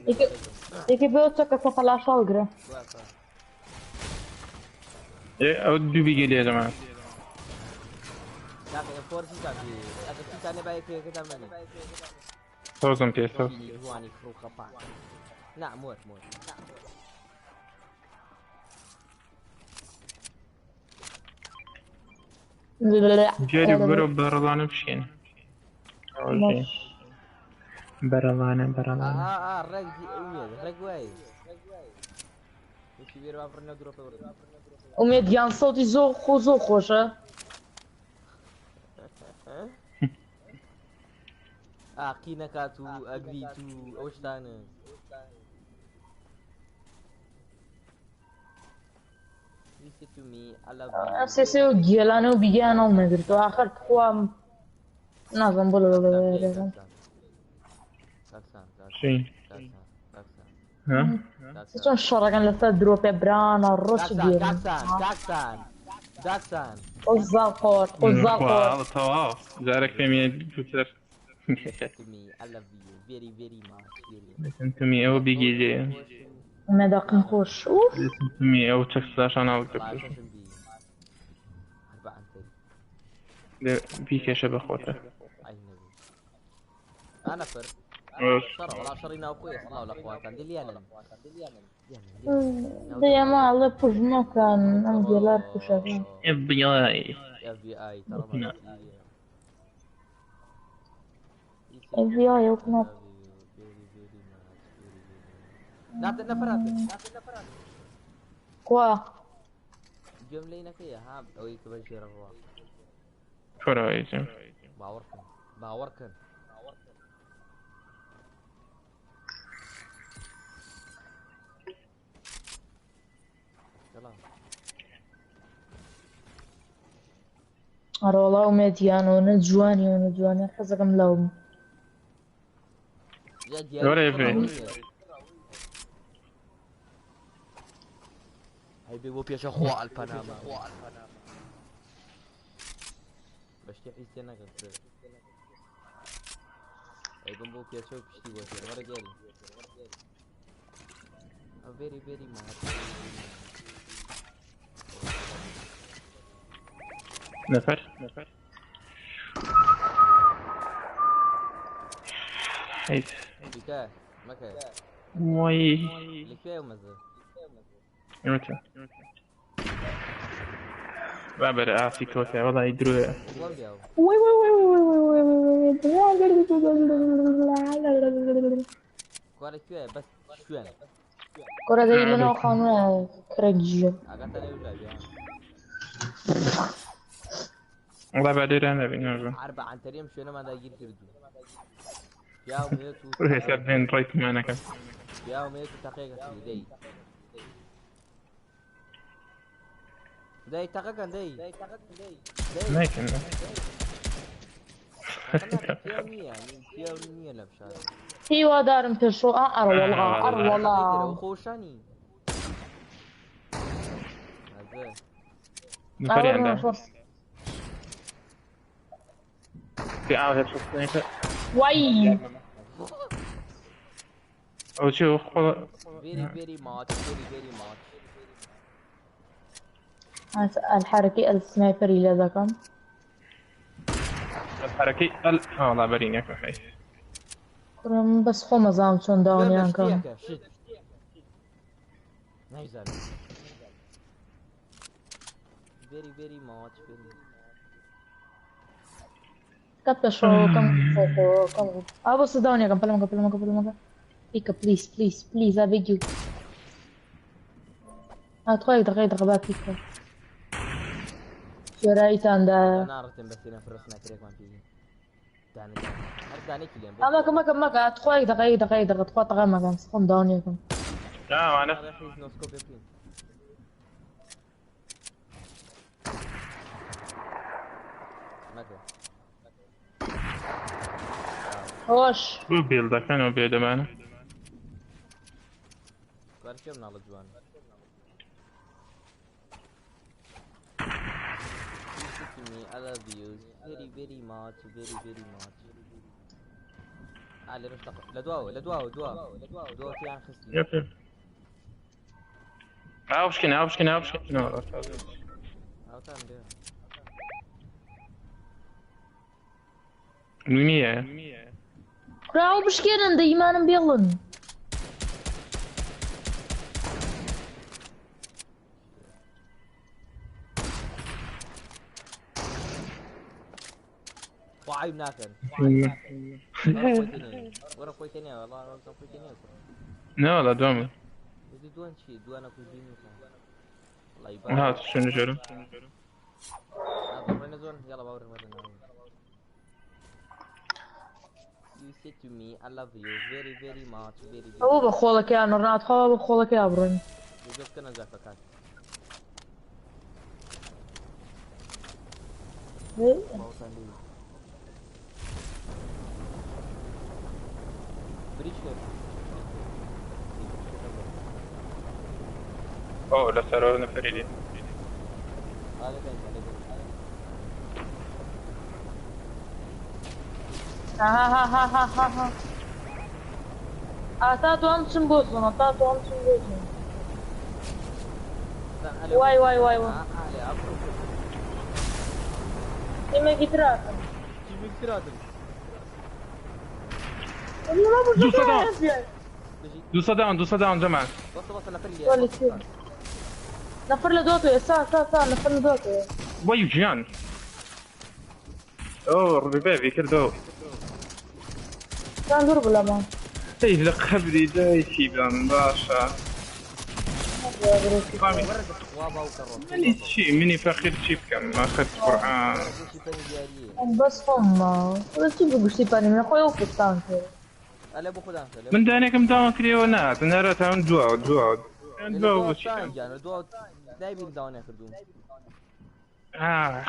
يكي بيوت ساكا سفلا شغال ايه اود بيجي لي يا جماعه كاكا انفور يكانتي اكا كيتاني باي كده مني 1000 بيسو هواني خروقه با لا موت لا جري برو برلانه بشين برلانه رق واي وش بيرو افرنا دروب وميديان صوتي زو خوشه قينا كاتو اجريتو اوش تانا You said to me, I love you. سيسي وجيلانه وبيجانا وما قلت اخر قوام نظم بلو شين ها سيسون الشرق عن لفت دروب برانا الرش جيل داكسان والزاقور والله طواف جارك في مين تويتر You said to me, I love you very much. انتمي او بيجي لي ما داق نخش اوف انتمي او تكسلاش انا وتكسلاش بيك يا شباب اخوته انا فر شر ولا شرينا اخوي الله ولا اخواتنا دليانا يا ما الله بوش ما كان انجلار كشافين FBI ترى FBI وكنا لا نفرات كوا جملينا كيا ها اوي كبشير الروا فرايزم باوركن أرى والله وميديان ونجواني حزقم لهم ولا يفرق هاي بيبو بيش اخوة البناما بشتي حيث انا قلت هاي بيبو بيش اخوة بشتي وشي ورا جالي very much نفر حيث بكا مكا وي اللي فيها ومزه متى بابر اعطي كوتا والله يدرو وين بياو وي وي وي وي وي كوارك فيها بس شوين كرة دي لنا وخامنا كرج اقاتني ولا بيا والله بعدين انا بينا عربة عن تريم شوين ما دا يجير كردو بياو ميتو روح يسبين رايك معنا كان بياو ميتو تقيقة دي داي تقاقن داي ما يمكن فيها نية لبشار ايوا دارم تشو والله والله خوشاني هذا نفري عنده في عاوز تصنيفه وي او شوف very much الحركي السنايبر اللي ذا كان الحركي والله بريني ياكل حي بس خو مزام شون داون يعني كان نيزال very much كتب شو كم بس داون يا كم بلما بيكا بليز I beg you دقيقة بقى بيكا شو رأيت عند انا رتم بس هنا في الرسمة تريك ما فيه داني كليم ماك دقيقة تقوى مكان سخون داون يا كم لا انا هوش بيلدا كانوا بيلدا معنا كارشم نال جوان I love you very much علي رشتق لدواو في عن خسلي يب عاوش كنا نو او تام بيه نونية راو بشكيرن دايما بيغلن وعيب ناكن ورا كويتيني والله ورا كويتيني لا لا دوام ودي دوان شي دوان اكو جيمي الله يبارك هات شنو جرى هذا زون يلا باور مثلا You said to me I love you very much هو بخولك يا نورنات هو بخولك يا برن وجبت كنا زعفة كان بريش اوه لا ترى فريدين هذا كان ها تاتو ام سمبوزون واي تيمي كتراتن دوسا داون جماعة نفر لدوتو يا سا نفر لدوتو ويو جيان اوه ربيبي كردو كان ضرب الأمان اي لقبلي دايتي بان باشا ماني شي مني فاخر شي كان ما اخذت قرآن بس هم ولا تجيب قشتي باني من اخويا وفستان كده من داني كم داون كريونات انا راتها من دواو وشي دايبين داون ياخذون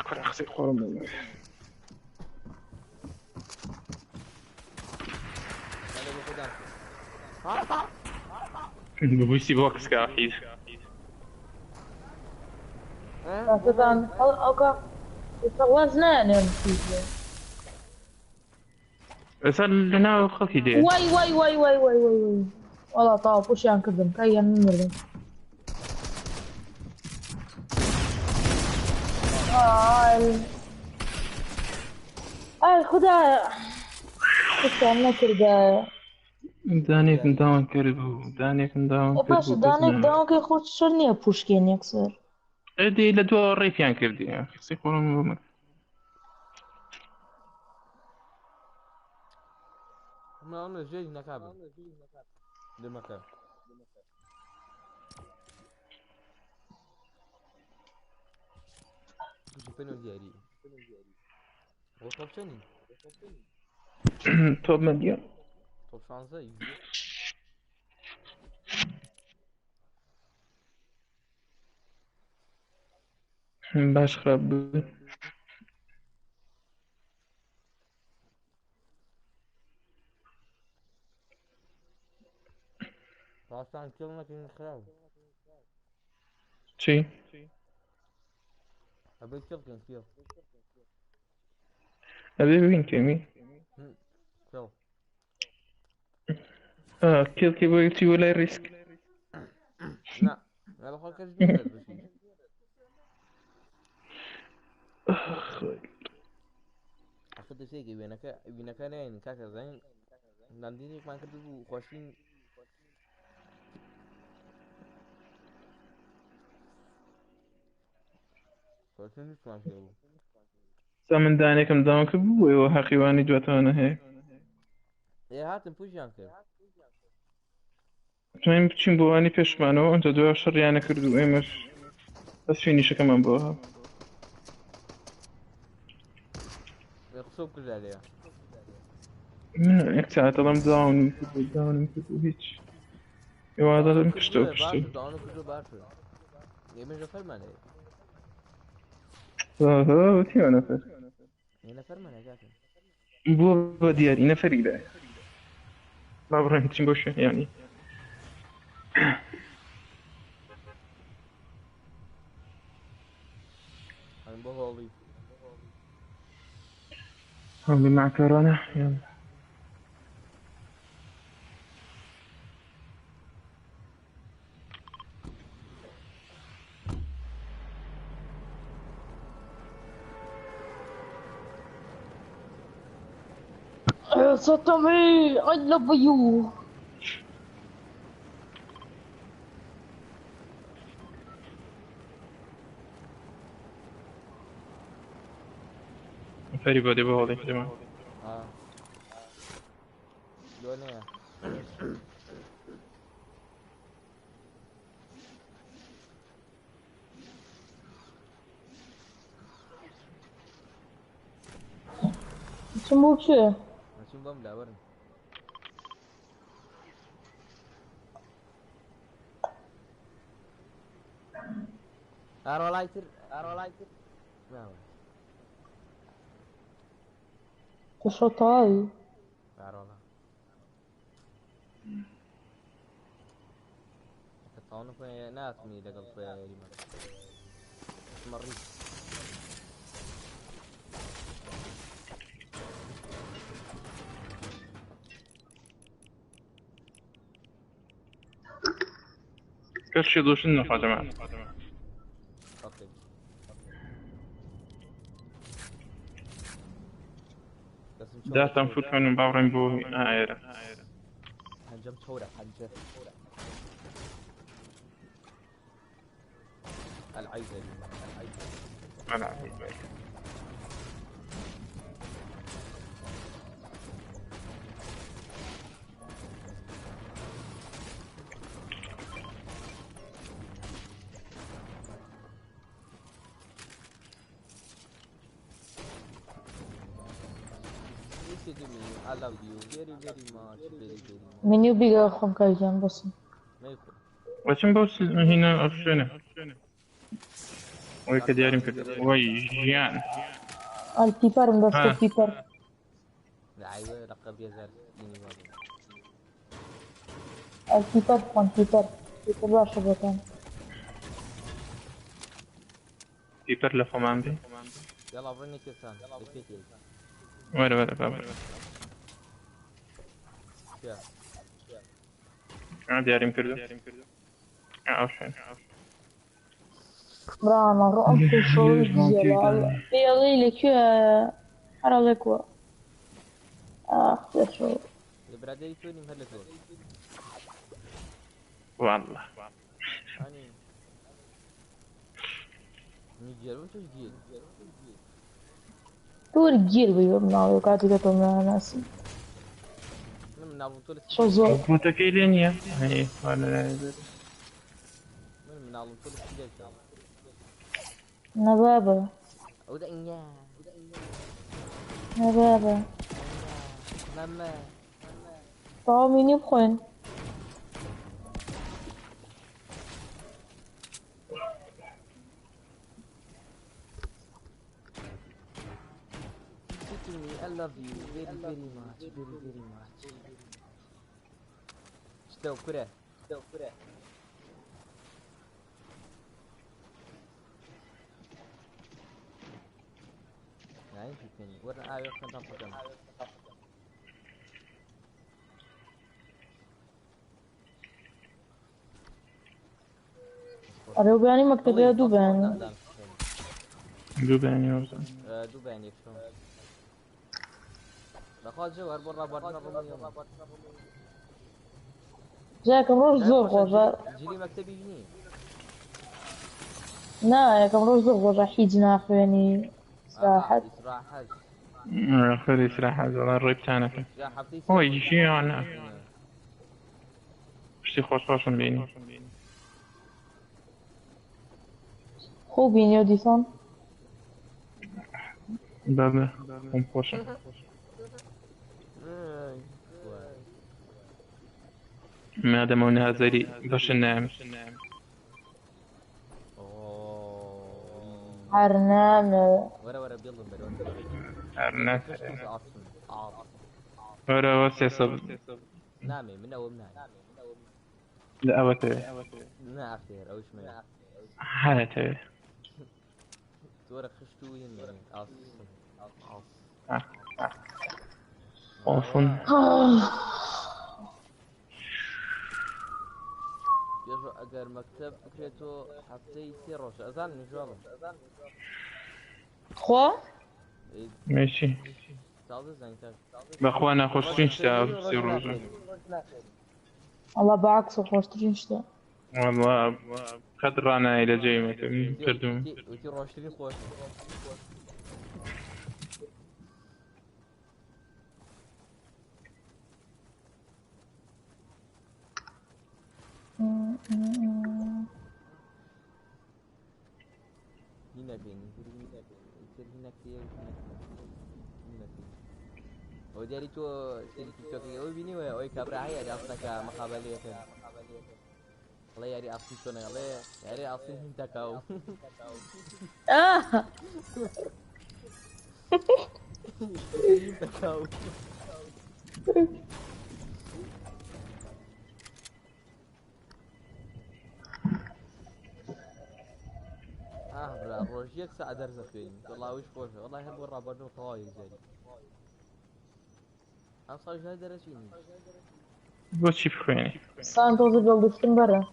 كل اخزي قرم ببوسي بوكس كاحيد كان اوكا وزنان يا مسيح اسال هنا خلقي دي واي والله طاف وش ينكذب كاين من خدها پشتیان نەکردە. دانێکم داوان کرد بوو دانێکم داوان کرد باشە بوو کەس دانێک نەما داوەکەی خۆت شەر نییە پوشکێن یەکسەر. ئەدی لە دو ڕێکیان کردی قسەی خۆڵم بۆمە ما اون جاي نكابل لمكان شو فينو دياري هو طب ثاني تۆ مەدیە طب شانزه يجي باش خراپ بوو راستان كلنا كنا خراب چی؟ ابي كل كان كيف ئەبێ ببین کەمی كل کێڵکی بۆ چی بۆ لای ڕیسک لا هذا خالك جديد بس اخذت شيء بينك انا يعني كاكا زين لانديني ما كتبوا خوشين خوشين مش ما فيه سا من دانێکم داوان کرد بوو ئێوە حەقیوانی دواتانە هەیە ايه هاتم بوش يانكر توانین بچین بۆ وانی پێشمانەوە ئەنجا دوای شەڕیانە کرد و ئێمەش بەس فینیشەکەمان بۆ هەم يقصوب كل عليها یەک چاتەڵەم داوانم کرد و هیچ ئێوادەڵم کشتەوە کشتەوە دانو كله بارفه يمين نفر من وتیوە نەفەر ايه نفر من كاكا بۆ بە دیاری نەفەریدا با بڕێن بچین بۆ شوێنیانی انا بهولي هەڵی معکەرانە یان Satomi, I love you. everybody بە هەڵی دەما اه دونيا Czemu się? ماشي بام لا ورن ارو لايتر ما هو To szotoj. ارو لا كتعاونوا في ناس مي لقل في ريما مريض کەس دووشن نەفاتەمە اوكي داتم فوتمن باوڕێن بۆ ئایرە هنجم ثورة هنجم العيزة العيزة I love you very much very much Menu biga خم kayacağım basın. ما يخل وەچم بۆ هینە ئەو شوێنە ئەوەی کە دیاریم کرد وەی ژیان Al piperim bastı piper. ايوه لقب يزال ديني بابا Al piper kan piper. Piper başa batan. پیپەر لە خۆمان بێ يلا برني كيسان لكيتي وەرە وەرە بابڕێ دیاریم کردو ئەو شوێن Bravo, rom şu güzel. Beyazı ile ki aralık var. اخ بشو برادري توني مهلك له والله يعني نجيل وانتو جيل دور الجيل بيومنا وقاعد يقطع مع ناس من نعرف طول شو السجل زور متكيلين هي ولا من نعرف طول السجل شام نبابة وده إنيا نبابة ماما طعامين يبخن Sitting, I love you very very much, very much. Still كره. يعني فيني ورنا آية كنت أفكر. الروباني مكتبية دوباني دوباني وزن دوباني شلون؟ بخاطر جوهر برا برا الرومية. جاك مروش زور غوجا جيلي مكتبي جنيه. نا ياك مروش زور غوجا حيجنا خواني صراحة إسراء حاج. خذي سلاح هذا الريب تاعنا يا حبيبي. هو يجي أنا شتي خوش بيني خوبين يوديسون بابا هم خوش ما دام هنا زري باش ننام عرنامة ورا بيضل بدون. الناس عاصم. ورا وسع صب نامي من أول نامي. لا أوتي نا أخير أوش من. حالته تورا خشتو يعني عاصم. أوفن يجو أجر مكتب فكرته حتى روش أذان نجوابه. خوا ماشي تعال زين بأخوانا خوشين شتاء سيروزو الله بعكس خوشترين شتا والله خطرانا إلى جيمة تردم وتي روشترين خوش. هنا وداري تو سيري تيك توك او بيني ويا اوي كابرا هي اصلك مقابليه الله ياري اصلي شلون الله ياري اصلي انت كاو انت كاو برا روجيك ساعة درزة فيني والله وش خوش والله هب ورا برضو طوايق زي أصلا جاي درسيني بس شي بخويني سانتوز بلدفتن برا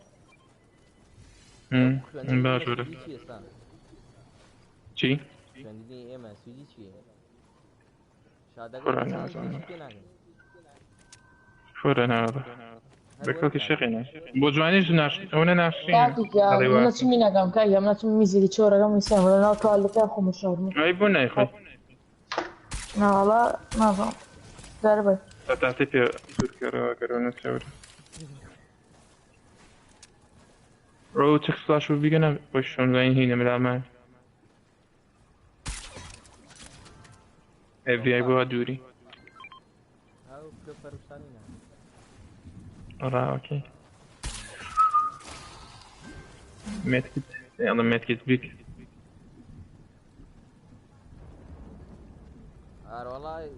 باشورة چی؟ خوێندنی ئێمە سوودی چییە؟ فورە ناوە بەکەوتی شەقینە بۆ جوانیش ئەوە ناشین منە چمی نەکەم کاگە منە چم میزیری چۆرەکەم میسیان لە ناو توالەتە خۆم شاورم ئەی بۆ نایخۆی ناوەڵا نازانم دەربەی تاتی پێ سوورکەرەوە گەرەوە چاورە ڕۆ چەک سلاش و بیگەنە بۆ شۆنگاین هینە ملامە ئەڤریای بۆ دووری اوكي ميتكت يلا ميتكت بيك والله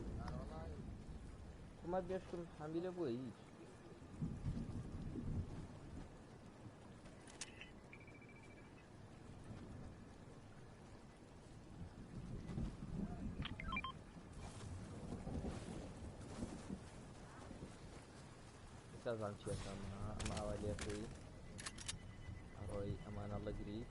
ما بيشكر حميل ابوي استاذ عم شيخ مع اولي اخوي اروي امان الله قريب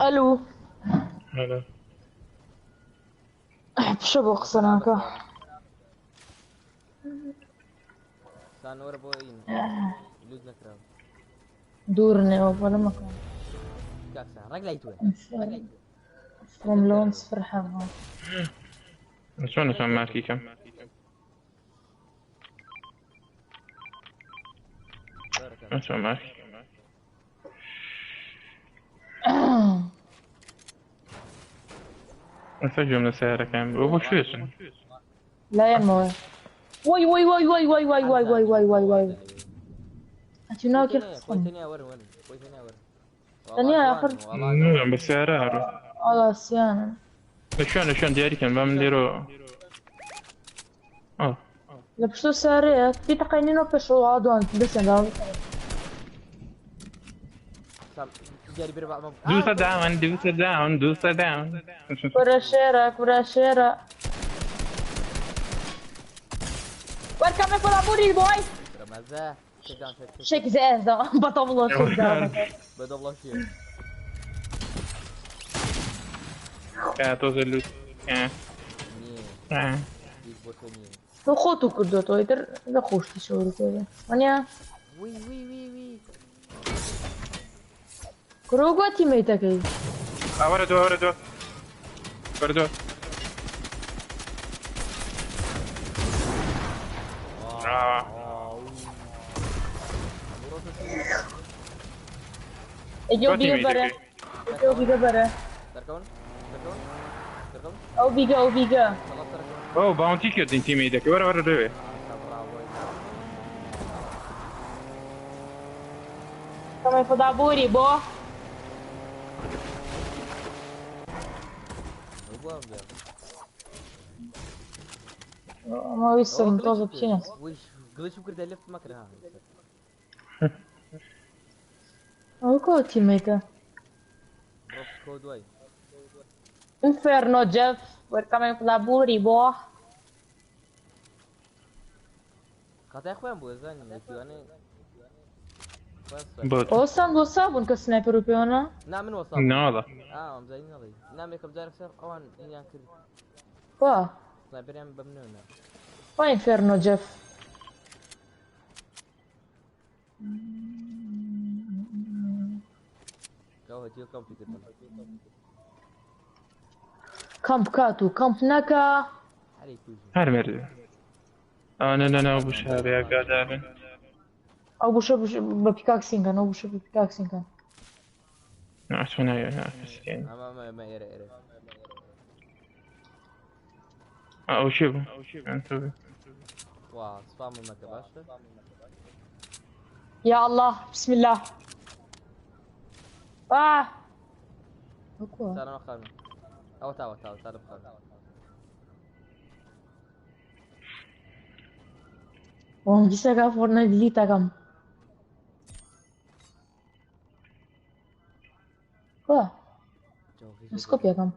الو هلا بشبه قصناك سانور بوين لوز نكرا دورني ولا مكان كاكسا رجليتوه فروم لون صفر حمام شلون نفهم ماركي كم؟ شلون ماركي؟ مسجل من السيارة كم؟ وابوك شو اسمه؟ لا ينمو واي واي واي واي واي واي واي واي واي واي واي هتناك كويتني ورن ورن كويتني ورن ثانية آخر نعم بالسيارة والله سيانة شلون دياري كان ما منديرو لبشتو سارية في تقينينو بشو عادوان بس ينداو جاري بربع مم دوسة داون كورا شيرا Where coming for the booty boy? رمزة شيك زازا بطبلة شيك زازا بدأ الله شيء توصل اللوت تو خوتو كردو تو يتر لا خوش تشورو كده ونيا وي وي وي وي كروغو تيميتك اي وردو اجو بيجا برا تركون او بيجا اوه باونتي كردين تيمي دك ورا دوي كمان فدا بوري بو ما يصير متوظف بشينس ويش قلت شو كرد لفت مكرها او كو تيميتا بروف كود واي Inferno Jeff, we're coming for the booty boy. قاطع اخوان بوزاني يكيواني وصابون كسنايبر وبيونا نعم من وصاب ناضة مزايين نضي نعم يكب جارك سير اوان انيان كل واه سنايبر يعمل بمنونا وين انفيرنو جيف كوه جيو كم في كده كامب كاتو كامب ناكا عليك وجه هرمر انا ابو شهر يا قادر او بوشو ببيكاكسين كان او بوشو ببيكاكسين كان عشان يا مسكين ما يرى او شوف انتو واه صفام المكة باشا يا الله بسم الله اكوا تعال نخرج او تعال بخرج وهم bisa فورتنايت ديليتا كم واه مسكوب يا كم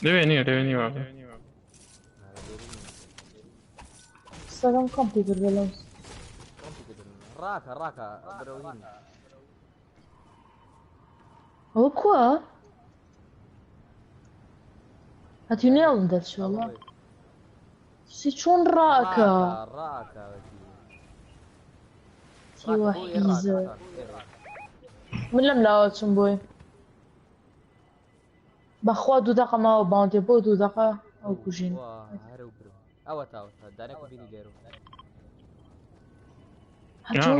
ريفيني واقع سلام كمبيوتر بلاش راكا بروهين اكوا هتنيل ده شو والله شلون راكا تي وحيزة من لم لا تشمبوي بخوا دو دقة ما هو باونتي بو دو دقة او كوجين هارو برو او تاو دانك بيني غيرو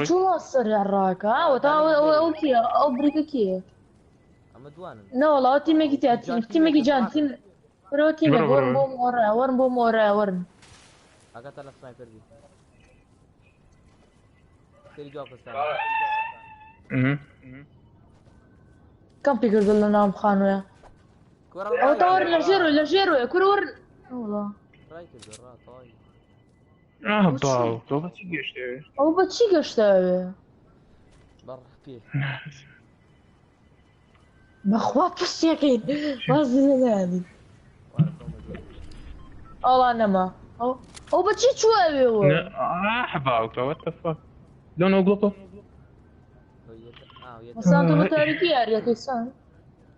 شو اصر يا الراكا او كي او بريكا كي اما دوان لا والله تيمي كي جان تيم برو تيمي ورن بوم ورا اگه تلا سنايبر دي تيري جواب استنى كم بيقدر لنا خانو يا او تور لجيرو كور ورن والله رايك الجرا طاي باو تو بتشيشته او بتشيشته بر فيه بخوات بس ياكيد وازن هذه والله انا ما او بتشي شوي هو باو تو وات ذا فاك دون اغلقه بس انتم بتاريكي يا كيسان.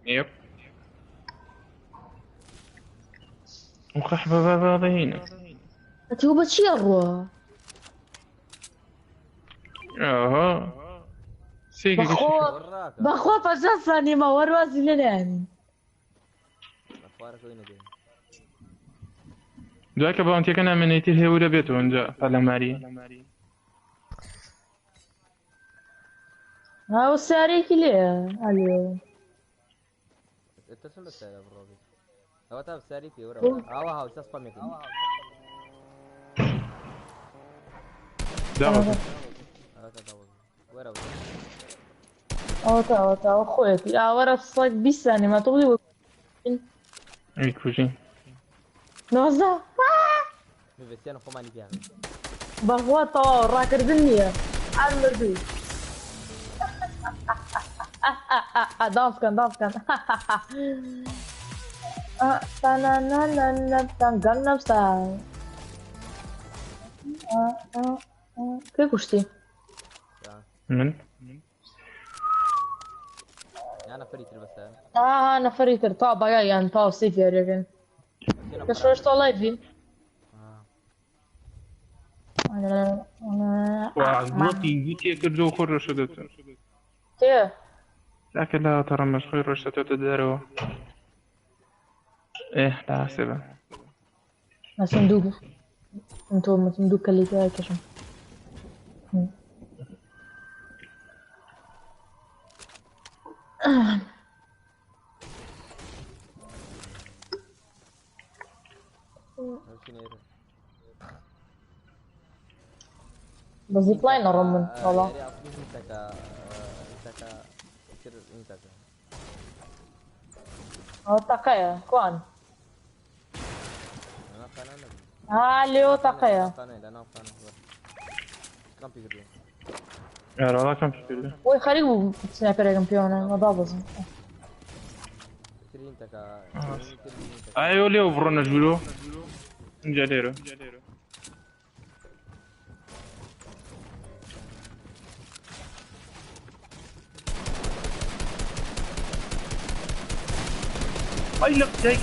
يب وخحبة بعضينا. انتو بتشيروا اها سيكي كشي بخو فجساني ما وروازي لناني. جاك باونتي كان من يتيه ولا بيته ونجا فلا ماري. هاو الساريكي ليه اليوم. اتصل بالسالة بالروبي. هو تاب ساري في ورا ولا هاو ساسبام يكين. دعوة ورا اوتا اخويتي يا ورا الصاج بيساني ما تغلي ايك فوجي نوزع بيستيانو خماني فيها. بخوا طوا راكر دنيا عمردي دانس كان gangnam style كيف كشتي من انا فريت بس انا فريتر طابا يعني طاب سيتي يا رجل كشوش طلايفي وعقلتي جيتي كرجو خر شدت كيف لكن لا ترى مش خير رشتة تدارو ايه لا حسبه ما صندوق انتو صندوق اللي فيها كشم بس يطلعنا رمن والله هو تقيا كوان اللي هو تقيا يا والله كم في وي خليه سنايبر يا كامبيون ما ضابط ايوه ليو برونا جولو نجاليرو اي لا دايك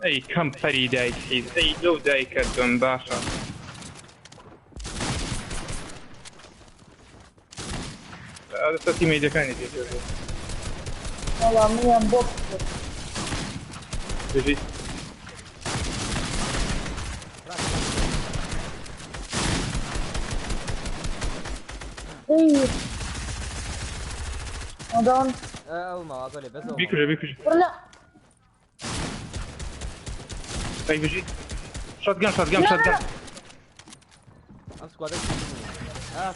اي كم فري دايك حيد اي لو دايك دون باشا هذا ستي ميديا كان يجي والله مية بوكس يجي ايه ودون ما اقول بس بيكوجي ولا اي بيجي شوت جان امسك وادك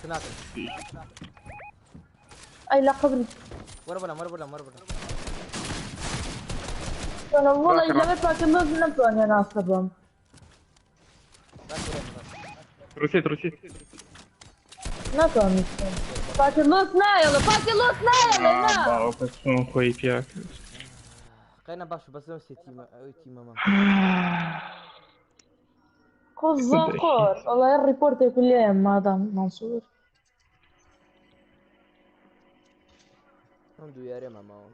سناكل اي لا قبري مرة بلا انا والله اذا ما فاكر ما بنبغى انا اصلا روسيت ما كان فاكر لوس نايل نا باو بس شلون خوي فيك قينا باش بس نسيت تيما كوزاقور والله الريبورت كل يوم ما منصور عنده يا ريما ما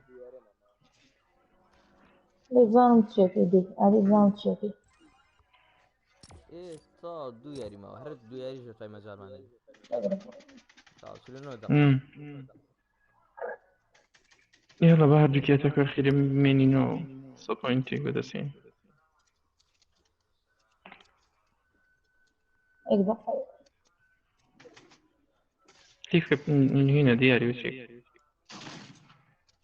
exam تشيكي ايه صاد دو ياري ما هرت دو ياري جو تاي مجال معنا صاد شلون ده يلا بحر جيكيتك اخيرا مني نو سبوينتي قد سين اكذب كيف من هنا دياري وشيك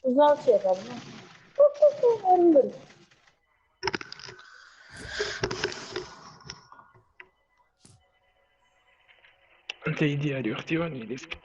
exam تشيكي انت دياري اختي واني ديسك